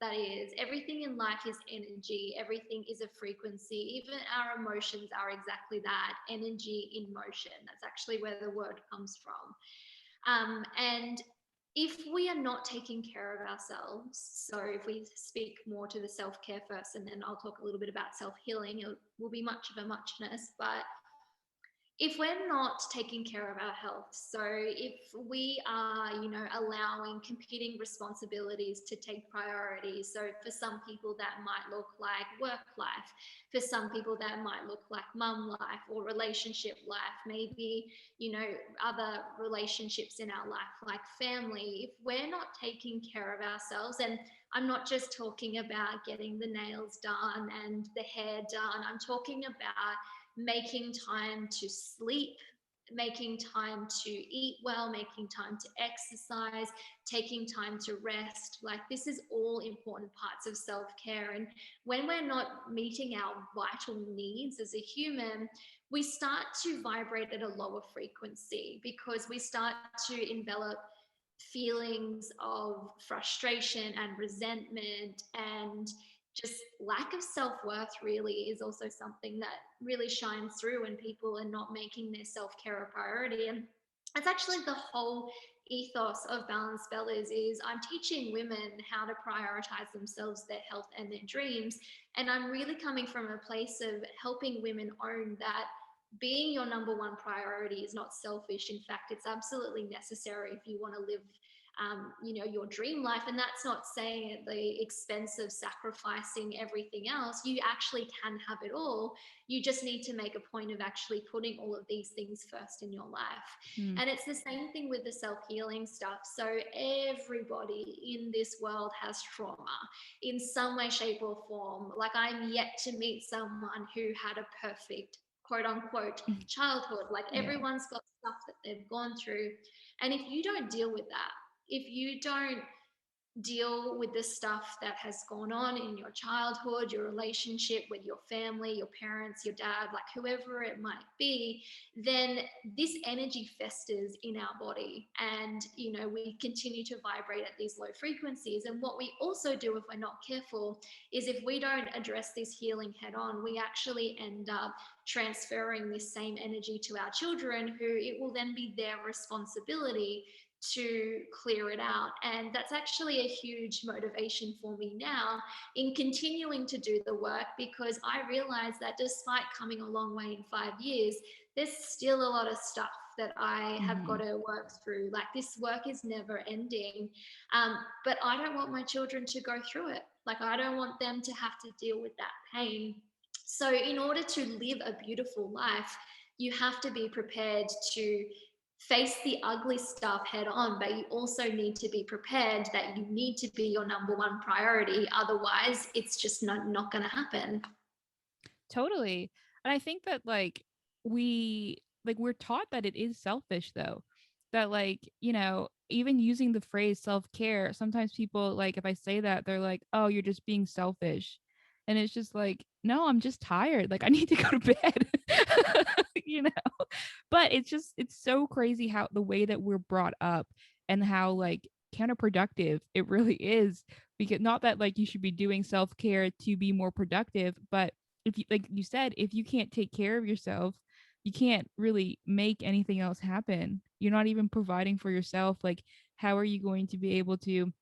that is, everything in life is energy, everything is a frequency. Even our emotions are exactly that, energy in motion. That's actually where the word comes from. And if we are not taking care of ourselves, so if we speak more to the self care first, and then I'll talk a little bit about self healing, it will be much of a muchness. But if we're not taking care of our health, so if we are, allowing competing responsibilities to take priority, so for some people that might look like work life, for some people that might look like mum life or relationship life, maybe, other relationships in our life like family, if we're not taking care of ourselves, and I'm not just talking about getting the nails done and the hair done, I'm talking about making time to sleep, making time to eat well, making time to exercise, taking time to rest. Like, this is all important parts of self care. And when we're not meeting our vital needs as a human, we start to vibrate at a lower frequency because we start to envelop feelings of frustration and resentment, and just lack of self-worth really is also something that really shines through when people are not making their self-care a priority. And that's actually the whole ethos of Balanced Bellas. Is I'm teaching women how to prioritize themselves, their health and their dreams, and I'm really coming from a place of helping women own that being your number one priority is not selfish. In fact, it's absolutely necessary if you want to live your dream life. And that's not saying at the expense of sacrificing everything else. You actually can have it all. You just need to make a point of actually putting all of these things first in your life. Mm. And it's the same thing with the self-healing stuff. So everybody in this world has trauma in some way, shape, or form. Like, I'm yet to meet someone who had a perfect, quote unquote, childhood. Like, Yeah. everyone's got stuff that they've gone through. And if you don't deal with that, if you don't deal with the stuff that has gone on in your childhood, your relationship with your family, your parents, your dad, like whoever it might be, then this energy festers in our body. And, we continue to vibrate at these low frequencies. And what we also do if we're not careful is, if we don't address this healing head on, we actually end up transferring this same energy to our children, who it will then be their responsibility to clear it out. And that's actually a huge motivation for me now in continuing to do the work, because I realize that despite coming a long way in 5 years, there's still a lot of stuff that I have got Mm-hmm. to work through. Like, this work is never ending. But I don't want my children to go through it. Like, I don't want them to have to deal with that pain. So in order to live a beautiful life, you have to be prepared to face the ugly stuff head on, but you also need to be prepared that you need to be your number one priority. Otherwise, it's just not going to happen. Totally. And I think that we're taught that it is selfish though. That even using the phrase self-care, sometimes people like if I say that, they're like, "Oh, you're just being selfish." And it's just like, "No, I'm just tired. Like I need to go to bed." you know. But it's so crazy how the way that we're brought up and how like counterproductive it really is, because not that like you should be doing self-care to be more productive, but if you like you said, if you can't take care of yourself, you can't really make anything else happen. You're not even providing for yourself. Like, how are you going to be able to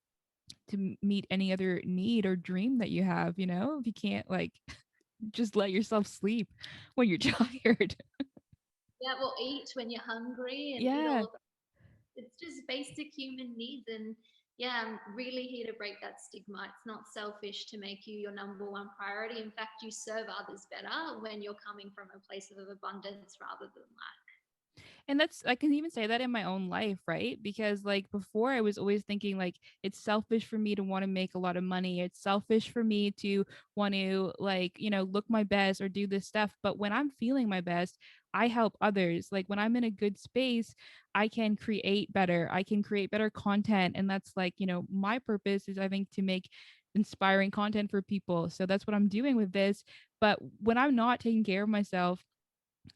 meet any other need or dream that you have, if you can't like just let yourself sleep when you're tired? Yeah, well, eat when you're hungry and eat all Yeah. of that. it's just basic human needs. And yeah, I'm really here to break that stigma. It's not selfish to make you your number one priority. In fact, you serve others better when you're coming from a place of abundance rather than lack. And that's, I can even say that in my own life, right? Because like before I was always thinking like it's selfish for me to want to make a lot of money. It's selfish for me to want to like, look my best or do this stuff. But when I'm feeling my best, I help others. Like when I'm in a good space, I can create better. I can create better content. And that's like, my purpose is I think to make inspiring content for people. So that's what I'm doing with this. But when I'm not taking care of myself,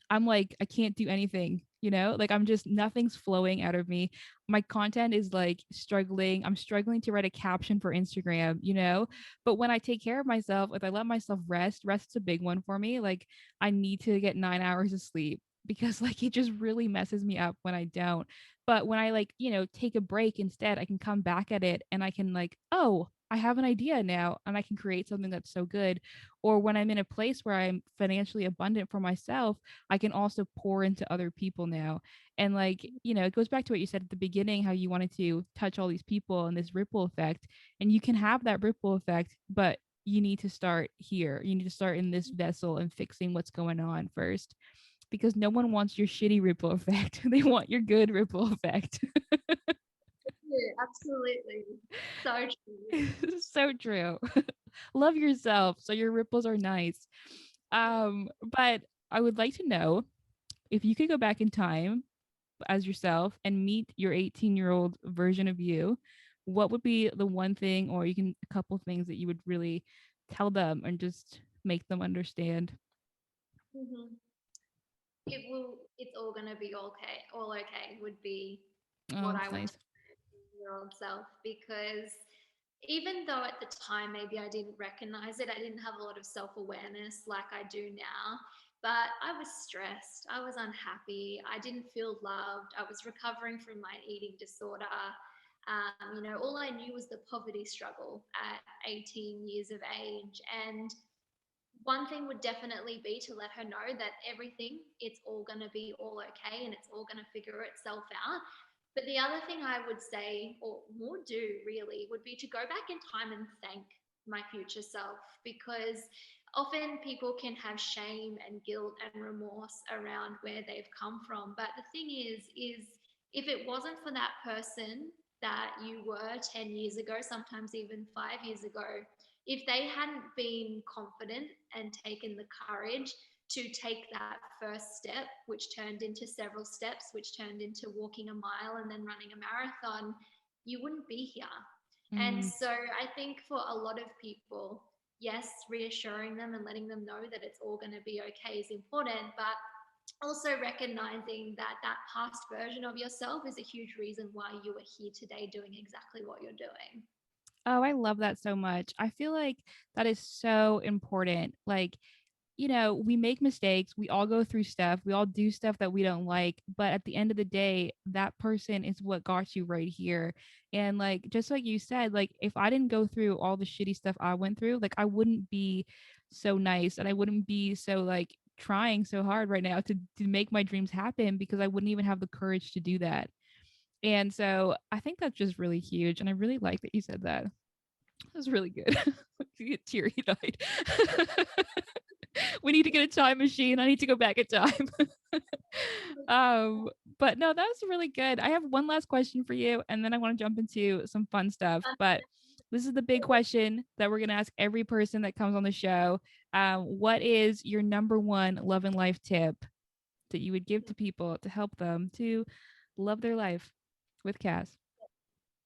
I'm like, I can't do anything, like I'm just, nothing's flowing out of me. My content is like struggling. I'm struggling to write a caption for Instagram. But when I take care of myself, if I let myself rest's a big one for me. Like, I need to get 9 hours of sleep because like it just really messes me up when I don't. But when I like, take a break instead, I can come back at it and I can like, oh, I have an idea now and I can create something that's so good. Or when I'm in a place where I'm financially abundant for myself, I can also pour into other people now. And like, it goes back to what you said at the beginning, how you wanted to touch all these people and this ripple effect. And you can have that ripple effect, but you need to start here. You need to start in this vessel and fixing what's going on first. Because no one wants your shitty ripple effect. They want your good ripple effect. Yeah, absolutely. So true. So true. Love yourself so your ripples are nice. But I would like to know, if you could go back in time as yourself and meet your 18-year-old version of you, what would be the one thing, or you can, a couple things that you would really tell them and just make them understand? Mhm. It's all going to be okay. All okay would be Oh, what I that's would nice. tell my year old self, because even though at the time maybe I didn't recognize it, I didn't have a lot of self awareness like I do now. But I was stressed. I was unhappy. I didn't feel loved. I was recovering from my eating disorder. All I knew was the poverty struggle at 18 years of age. And one thing would definitely be to let her know that everything, it's all going to be all okay and it's all going to figure itself out. But the other thing I would say, or more do really, would be to go back in time and thank my future self, because often people can have shame and guilt and remorse around where they've come from. But the thing is if it wasn't for that person that you were 10 years ago, sometimes even 5 years ago, if they hadn't been confident and taken the courage to take that first step, which turned into several steps, which turned into walking a mile and then running a marathon, you wouldn't be here. And Mm. so I think for a lot of people, yes, reassuring them and letting them know that it's all going to be okay is important, but also recognizing that that past version of yourself is a huge reason why you are here today doing exactly what you're doing. Oh, I love that so much. I feel like that is so important. Like, we make mistakes. We all go through stuff. We all do stuff that we don't like. But at the end of the day, that person is what got you right here. And like, just like you said, like, if I didn't go through all the shitty stuff I went through, like, I wouldn't be so nice and I wouldn't be so like trying so hard right now to make my dreams happen, because I wouldn't even have the courage to do that. And so I think that's just really huge. And I really like that you said that. That was really good. You get teary eyed. We need to get a time machine. I need to go back in time. um, but no, that was really good. I have one last question for you, and then I want to jump into some fun stuff. But this is the big question that we're gonna ask every person that comes on the show. What is your number one love and life tip that you would give to people to help them to love their life with Cass?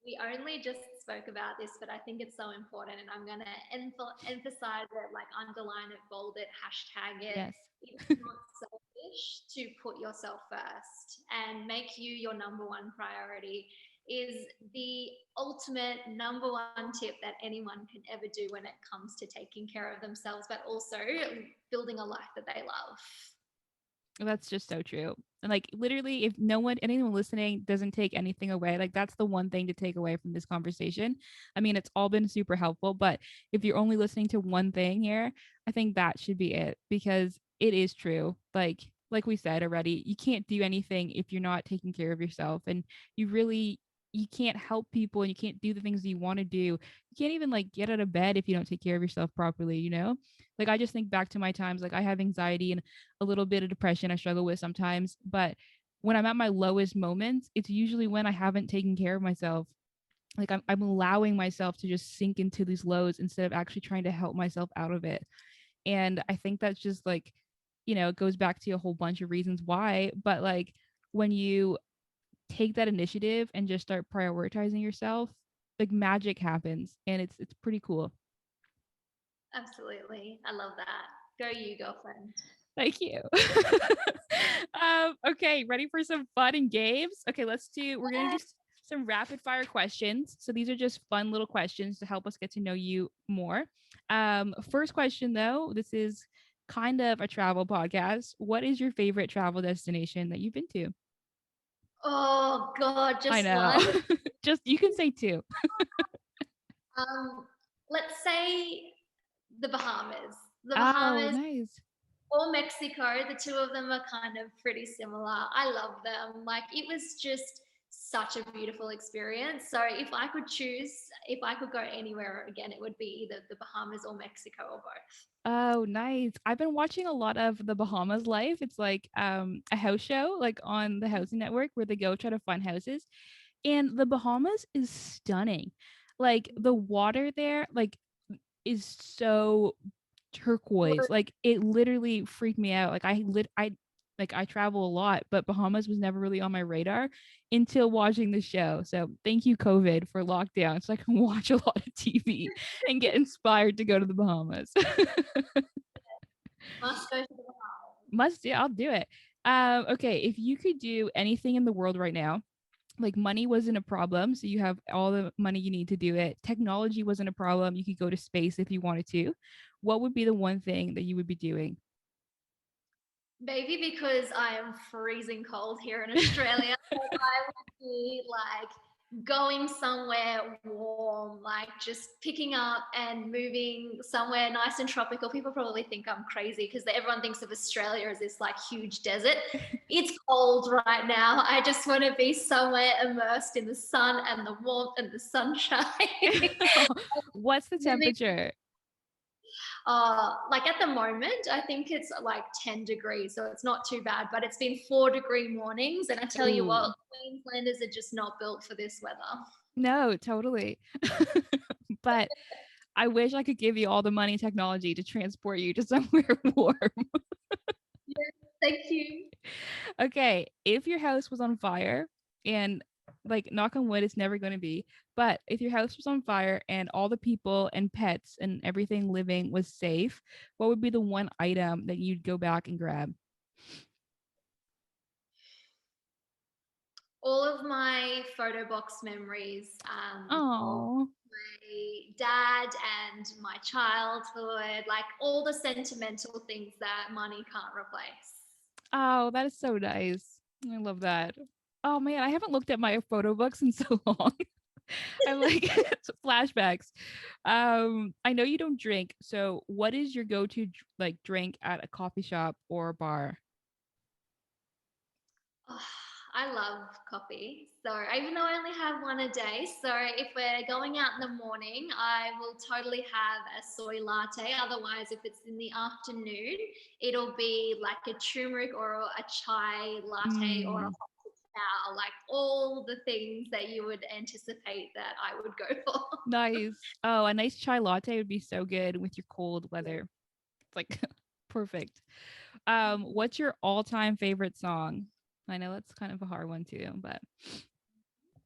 We only just spoke about this, but I think it's so important, and I'm going to emphasize it, like underline it, bold it, hashtag it. Yes. It's not selfish to put yourself first and make you your number one priority. Is the ultimate number one tip that anyone can ever do when it comes to taking care of themselves, but also building a life that they love. That's just so true. And like literally, if no one, anyone listening doesn't take anything away, like that's the one thing to take away from this conversation. I mean, it's all been super helpful, but if you're only listening to one thing here, I think that should be it, because it is true. Like like we said already, you can't do anything if you're not taking care of yourself. And you can't help people, and you can't do the things that you want to do. You can't even like get out of bed if you don't take care of yourself properly, you know? Like I just think back to my times, like I have anxiety and a little bit of depression I struggle with sometimes, but when I'm at my lowest moments, it's usually when I haven't taken care of myself. Like I'm allowing myself to just sink into these lows instead of actually trying to help myself out of it. And I think that's just like, it goes back to a whole bunch of reasons why, but like when you take that initiative and just start prioritizing yourself, like magic happens, and it's pretty cool. Absolutely. I love that. Go you, girlfriend. Thank you. Okay, ready for some fun and games? Okay, we're gonna do some rapid fire questions. So these are just fun little questions to help us get to know you more. First question though, this is kind of a travel podcast. What is your favorite travel destination that you've been to? Oh God, I just know. one. Just you can say two. Um, let's say the Bahamas. The Oh, Bahamas nice. or Mexico, the two of them are kind of pretty similar. I love them. Like it was just such a beautiful experience. So if I could choose, if I could go anywhere again, it would be either the Bahamas or Mexico or both. Oh, nice. I've been watching a lot of the Bahamas Life. It's like a house show like on the Housing Network where they go try to find houses. And the Bahamas is stunning. Like the water there like is so turquoise. Like it literally freaked me out. Like I travel a lot, but Bahamas was never really on my radar until watching the show. So thank you, COVID, for lockdown, so I can watch a lot of TV and get inspired to go to the Bahamas. Must go to the Bahamas. Must do. I'll do it. Okay, if you could do anything in the world right now, like money wasn't a problem, so you have all the money you need to do it. Technology wasn't a problem. You could go to space if you wanted to. What would be the one thing that you would be doing? Maybe because I am freezing cold here in Australia, so I would be like going somewhere warm, like just picking up and moving somewhere nice and tropical. People probably think I'm crazy because everyone thinks of Australia as this like huge desert. It's cold right now. I just want to be somewhere immersed in the sun and the warmth and the sunshine. What's the Living temperature? like at the moment, I think it's like 10 degrees, so it's not too bad, but it's been 4-degree mornings. And I tell you what, Ooh. Queenslanders are just not built for this weather. No, totally. But I wish I could give you all the money and technology to transport you to somewhere warm. Yeah, thank you. Okay, if your house was on fire and like knock on wood, it's never going to be, but if your house was on fire and all the people and pets and everything living was safe, what would be the one item that you'd go back and grab? All of my photo box memories of Oh, my dad and my childhood, like all the sentimental things that money can't replace. oh, that is so nice. I love that. Oh man, I haven't looked at my photo books in so long. I'm like flashbacks. I know you don't drink, so what is your go-to like drink at a coffee shop or a bar? Oh, I love coffee. So even though I only have one a day, so if we're going out in the morning, I will totally have a soy latte. Otherwise, if it's in the afternoon, it'll be like a turmeric or a chai latte or a Mm, hot cacao, like all the things that you would anticipate that I would go for. nice. Oh, a nice chai latte would be so good with your cold weather. It's like perfect. What's your all-time favorite song? I know that's kind of a hard one too, but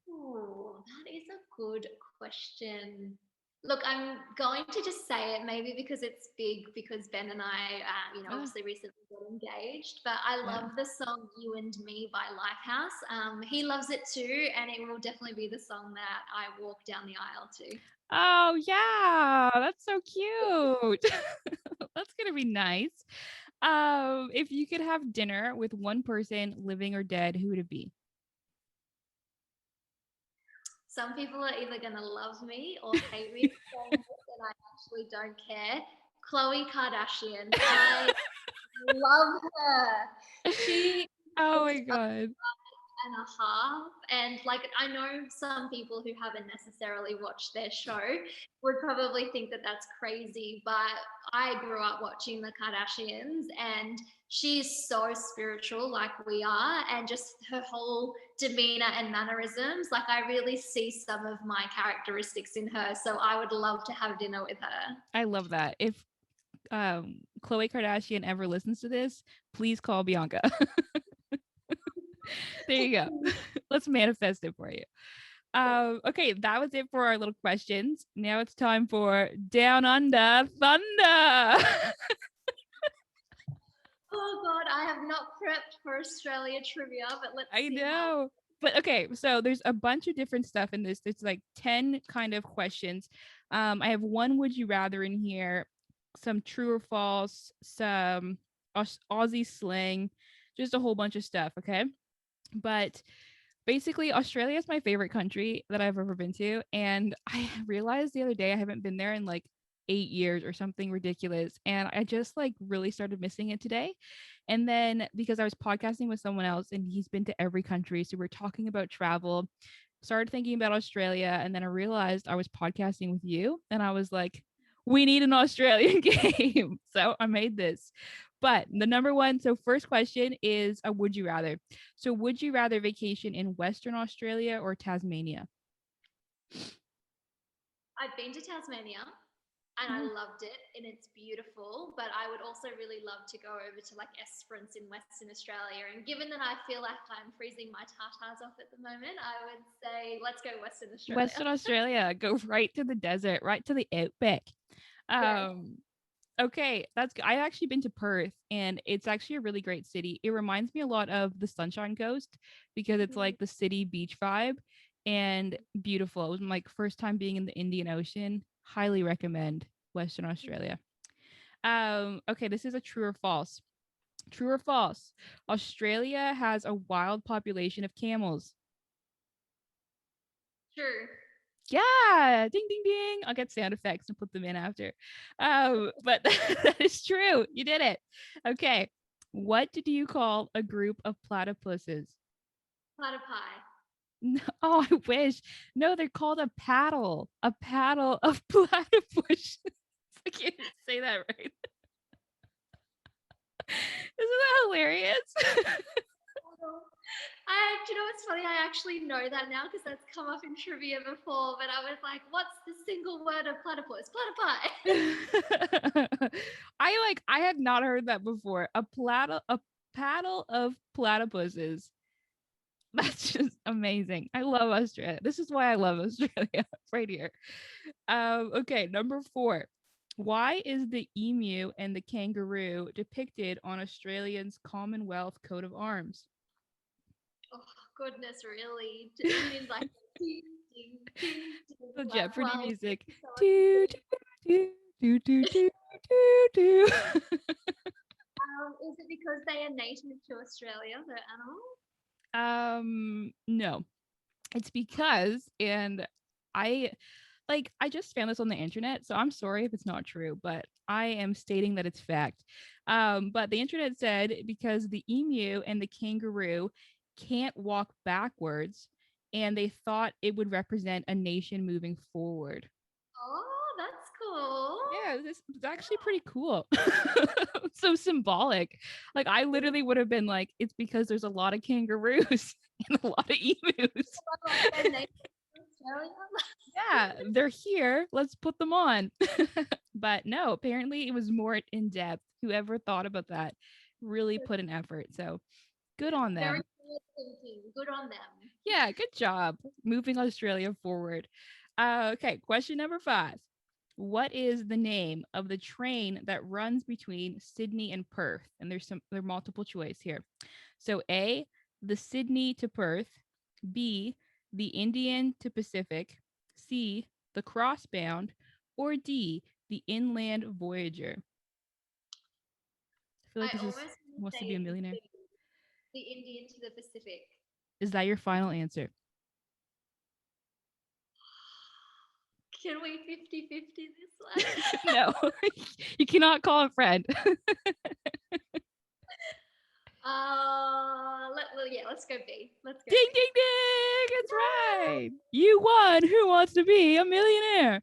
Ooh, that is a good question. Look, I'm going to just say it maybe because it's big, because Ben and I, ah, obviously recently got engaged, but I yeah. love the song You and Me by Lifehouse. He loves it too, and it will definitely be the song that I walk down the aisle to. Oh, yeah. That's so cute. That's gonna be nice. If you could have dinner with one person, living or dead, who would it be? Some people are either going to love me or hate me for saying this, and I actually don't care. Khloe Kardashian. I love her. She Oh is my God. and a half. And like, I know some people who haven't necessarily watched their show would probably think that that's crazy, but I grew up watching the Kardashians and she's so spiritual like we are, and just her whole demeanor and mannerisms, like I really see some of my characteristics in her, so I would love to have dinner with her. I love that. If Khloe Kardashian ever listens to this, please call Bianca. There you go. Let's manifest it for you. Okay, that was it for our little questions. Now it's time for Down Under Thunder. Oh God, I have not prepped for Australia trivia, but let's I see how. know. But okay, so there's a bunch of different stuff in this. There's like 10 kind of questions. I have one would you rather in here, some true or false, some Aussie slang, just a whole bunch of stuff, okay? But basically Australia is my favorite country that I've ever been to, and I realized the other day I haven't been there in like 8 years or something ridiculous, and I just like really started missing it today. And then because I was podcasting with someone else and he's been to every country, so we're talking about travel, started thinking about Australia, and then I realized I was podcasting with you and I was like, we need an Australian game. So I made this. But the number one, so first question is a would you rather. So would you rather vacation in Western Australia or Tasmania? I've been to Tasmania and I Mhm. loved it and it's beautiful, but I would also really love to go over to like Esperance in Western Australia. And given that I feel like I'm freezing my tatas off at the moment, I would say let's go Western Australia. Western Australia, go right to the desert, right to the outback. Yes. Um, okay, that's good. I've actually been to Perth and it's actually a really great city. It reminds me a lot of the Sunshine Coast because it's Mhm. like the city beach vibe and beautiful. It was my like, first time being in the Indian Ocean. Highly recommend Western Australia. Okay, this is a true or false. True or false? Australia has a wild population of camels. True. Yeah, ding ding ding. I'll get sound effects and put them in after. But that is true. You did it. Okay. What did you call a group of platypuses? Platypi. No, oh, I wish. No, they're called a paddle. A paddle of platypus. I can't even say that right. Isn't that hilarious? Do you know what's funny? I actually know that now because that's come up in trivia before. But I was like, "What's the single word of platypus?" Platypi. I had not heard that before. A paddle of platypuses. That's just amazing. I love Australia. This is why I love Australia right here. Okay, number 4. Why is the emu and the kangaroo depicted on Australians' Commonwealth coat of arms? Oh goodness, really? It means like ding, ding, ding, ding, The like Jeopardy wow. music. So Do, do, do, do, do, do, do. is it because they are native to Australia, the animals? No. It's because, and I I just found this on the internet, so I'm sorry if it's not true, but I am stating that it's fact. But the internet said because the emu and the kangaroo can't walk backwards, and they thought it would represent a nation moving forward. Oh, that's cool. Yeah, this is actually pretty cool. So symbolic. Like I literally would have been like, it's because there's a lot of kangaroos and a lot of emus. Like they're native to Australia. Yeah, they're here. Let's put them on. But no, apparently it was more in depth. Whoever thought about that really put an effort. So good on Very them. clear thinking. Good on them. Yeah, good job moving Australia forward. Okay, question number 5. What is the name of the train that runs between Sydney and Perth? And there are multiple choice here. So A, the Sydney to Perth, B, the Indian to Pacific, C, the Crossbound, or D, the Inland Voyager. I feel like I this is almost want to wants to be a say millionaire. the Indian to the Pacific. Is that your final answer? Can we 50-50 this one? No, you cannot call a friend. Let's go B. Let's go Ding, B. ding, ding. It's right. You won. Who wants to be a millionaire?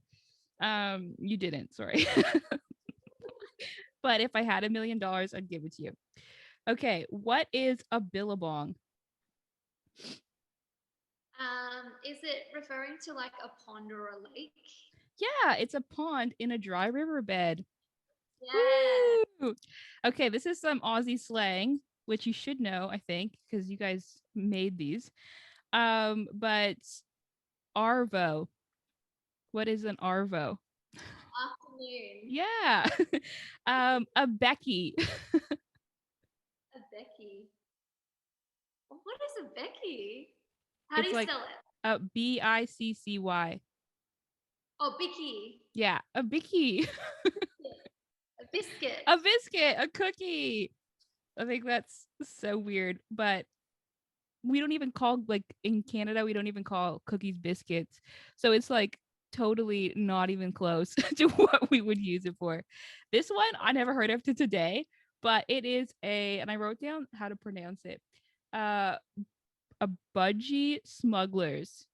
You didn't. Sorry. But if I had $1 million, I'd give it to you. Okay. What is a billabong? Is it referring to like a pond or a lake? Yeah, it's a pond in a dry riverbed. Yeah. Woo! Okay, this is some Aussie slang, which you should know, I think, because you guys made these. But arvo. What is an arvo? Afternoon. Yeah. A Becky. A Becky. What is a Becky? How do It's you like spell it? a Biccy. Oh, Bicky. Yeah, a Bicky. A biscuit. A biscuit, a cookie. I think that's so weird, but we don't even call, like, in Canada, we don't even call cookies biscuits. So it's like totally not even close to what we would use it for. This one I never heard of to today, but it is and I wrote down how to pronounce it. A budgie smugglers.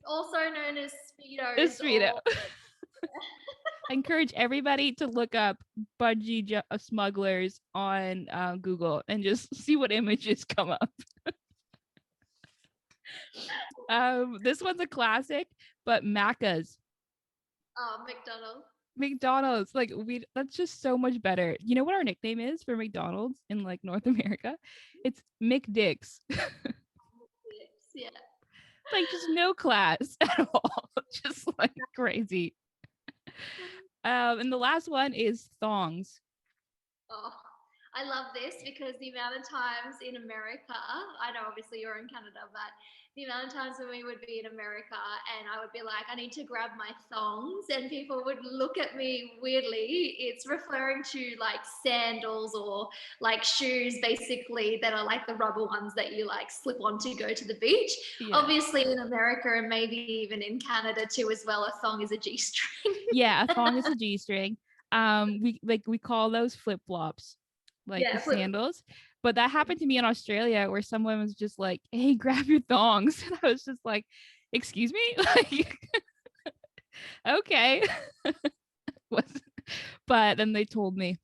Also known as A Speedos. Speedo. I encourage everybody to look up budgie smugglers on Google and just see what images come up. This one's a classic, but Macca's. Oh, McDonald's, like, that's just so much better. You know what our nickname is for McDonald's in like North America? It's McDicks. Yeah. Like, just no class at all. Just like crazy. And the last one is thongs. Oh, I love this because the amount of times in America, I know obviously you're in Canada, but the amount of times when we would be in America and I would be like, I need to grab my thongs, and people would look at me weirdly. It's referring to like sandals or like shoes, basically, that are like the rubber ones that you like slip on to go to the beach. Yeah. Obviously in America and maybe even in Canada too as well, a thong is a G-string. Yeah, a thong is a G-string. We call those flip-flops, like the sandals. But that happened to me in Australia where someone was just like, hey, grab your thongs. And I was just like, excuse me? Like, okay. But then they told me.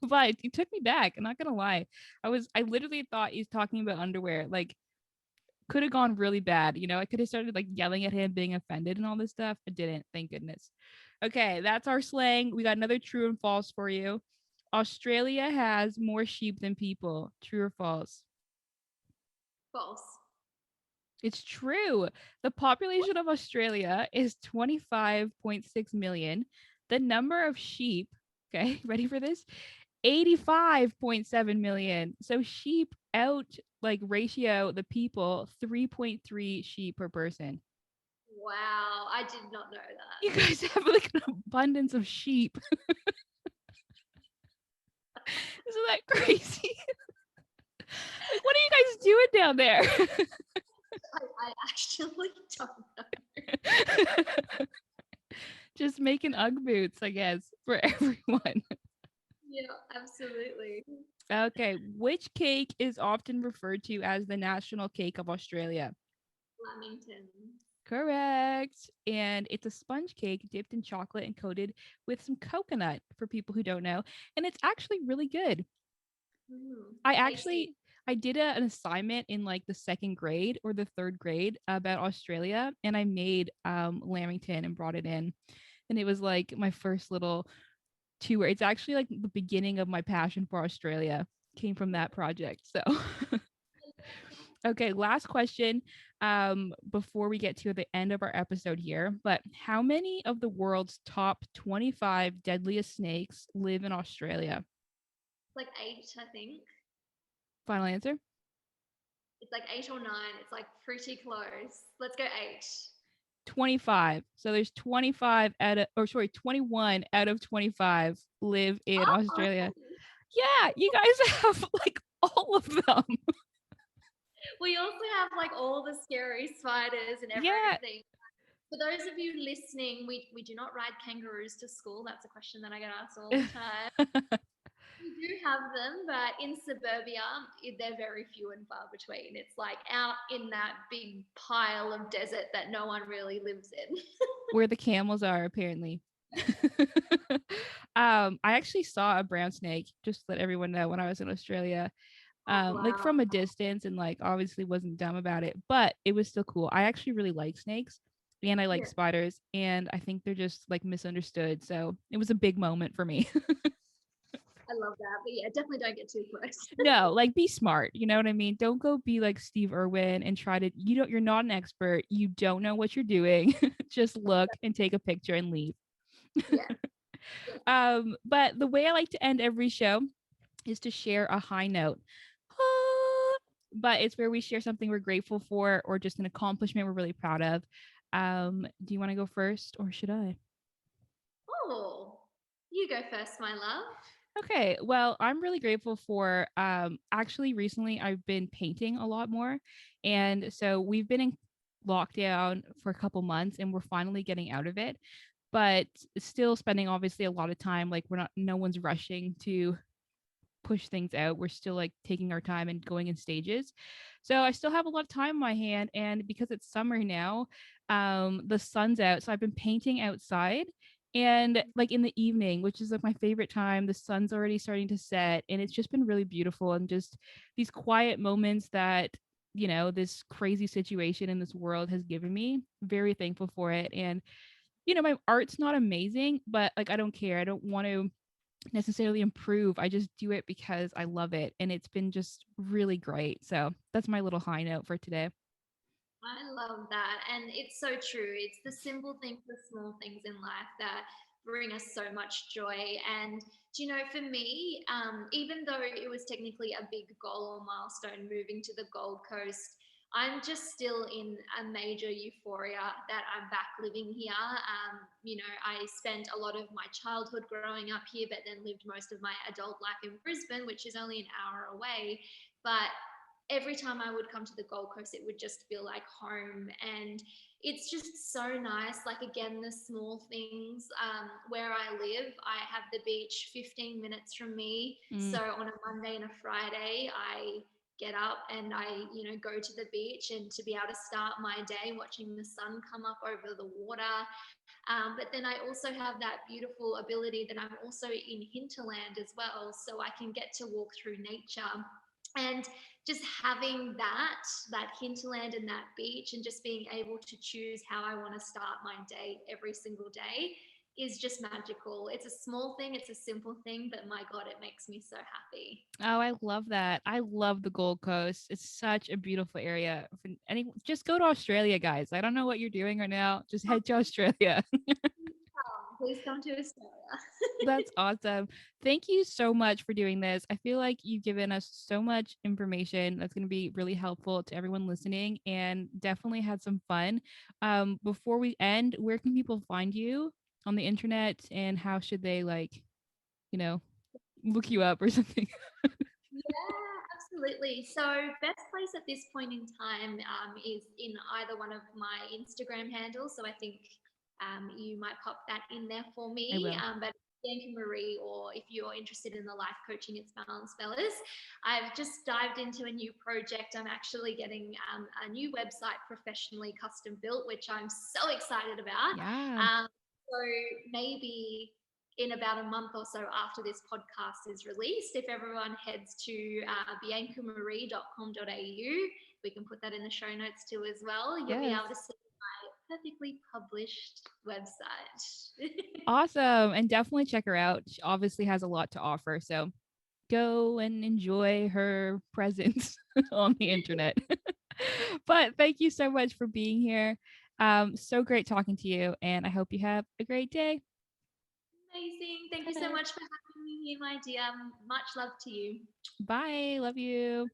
But it took me back. I'm not gonna lie. I literally thought he's talking about underwear. Like, could have gone really bad. You know, I could have started like yelling at him, being offended and all this stuff. I didn't, thank goodness. Okay, that's our slang. We got another true and false for you. Australia has more sheep than people. True or false? False. It's true. The population of Australia is 25.6 million. The number of sheep, okay, ready for this? 85.7 million. So sheep out like ratio the people 3.3 sheep per person. Wow, I did not know that. You guys have like an abundance of sheep. Isn't that crazy? Like, what are you guys doing down there? I actually don't know. Just making Ugg boots, I guess, for everyone. Yeah, absolutely. Okay, which cake is often referred to as the national cake of Australia? Lamington. Correct. And it's a sponge cake dipped in chocolate and coated with some coconut, for people who don't know. And it's actually really good. I did an assignment in like the second grade or the third grade about Australia, and I made lamington and brought it in. And it was like my first little tour. It's actually like the beginning of my passion for Australia came from that project. So okay, last question before we get to the end of our episode here. But how many of the world's top 25 deadliest snakes live in Australia? Like 8, I think. Final answer? It's like 8 or 9. It's like pretty close. Let's go 8. 25. So there's 21 out of 25 live in Australia. Yeah, you guys have like all of them. We also have like all the scary spiders and everything. Yeah. For those of you listening, we do not ride kangaroos to school. That's a question that I get asked all the time. We do have them, but in suburbia, they're very few and far between. It's like out in that big pile of desert that no one really lives in. Where the camels are, apparently. I actually saw a brown snake, just to let everyone know, when I was in Australia. Oh, Like wow. from a distance, and like obviously wasn't dumb about it, but it was still cool. I actually really like snakes and I like Yeah, spiders, and I think they're just like misunderstood. So it was a big moment for me. I love that. But yeah, definitely don't get too close. No, like be smart. You know what I mean? Don't go be like Steve Irwin and try to, you're not an expert. You don't know what you're doing. Just look and take a picture and leave. Yeah. Yeah. But the way I like to end every show is to share a high note. Ah, but it's where we share something we're grateful for or just an accomplishment we're really proud of. Do you want to go first or should I? Oh, you go first, my love. Okay, well, I'm really grateful for actually recently I've been painting a lot more. And so we've been in lockdown for a couple months and we're finally getting out of it, but still spending obviously a lot of time. Like we're not, no one's rushing to push things out. We're still like taking our time and going in stages. So I still have a lot of time in my hand. And because it's summer now, the sun's out. So I've been painting outside and like in the evening, which is like my favorite time. The sun's already starting to set and it's just been really beautiful, and just these quiet moments that, you know, this crazy situation in this world has given me. Very thankful for it. And you know, my art's not amazing, but like I don't care. I don't want to necessarily improve. I just do it because I love it. And it's been just really great. So that's my little high note for today. I love that. And it's so true. It's the simple things, the small things in life that bring us so much joy. And, do you know, for me, even though it was technically a big goal or milestone moving to the Gold Coast, I'm just still in a major euphoria that I'm back living here. You know, I spent a lot of my childhood growing up here, but then lived most of my adult life in Brisbane, which is only an hour away. But every time I would come to the Gold Coast, it would just feel like home. And it's just so nice. Like, again, the small things. Where I live, I have the beach 15 minutes from me. Mm, So on a Monday and a Friday, I get up and I, go to the beach, and to be able to start my day watching the sun come up over the water. But then I also have that beautiful ability that I'm also in hinterland as well. So I can get to walk through nature. And just having that hinterland and that beach, and just being able to choose how I want to start my day every single day, is just magical. It's a small thing, it's a simple thing, but my God, it makes me so happy. oh, I love that. I love the Gold Coast. It's such a beautiful area. Just go to Australia, guys. I don't know what you're doing right now. Just head to Australia. Please come to Australia. That's awesome. Thank you so much for doing this. I feel like you've given us so much information that's going to be really helpful to everyone listening, and definitely had some fun. Before we end, where can people find you on the internet, and how should they you know, look you up or something? Yeah, absolutely. So, best place at this point in time is in either one of my Instagram handles. So, I think you might pop that in there for I me. will. But Bianca Maree, or if you're interested in the life coaching, it's Balance Fellas. I've just dived into a new project. I'm actually getting a new website professionally custom built, which I'm so excited about. Yeah. So maybe in about a month or so after this podcast is released, if everyone heads to biancamaree.com.au, we can put that in the show notes too as well. You'll be Yes. able to see my perfectly published website. Awesome. And definitely check her out. She obviously has a lot to offer. So go and enjoy her presence on the internet. But thank you so much for being here. So great talking to you, and I hope you have a great day. Amazing. Thank you so much for having me here, my dear. Much love to you. Bye. Love you.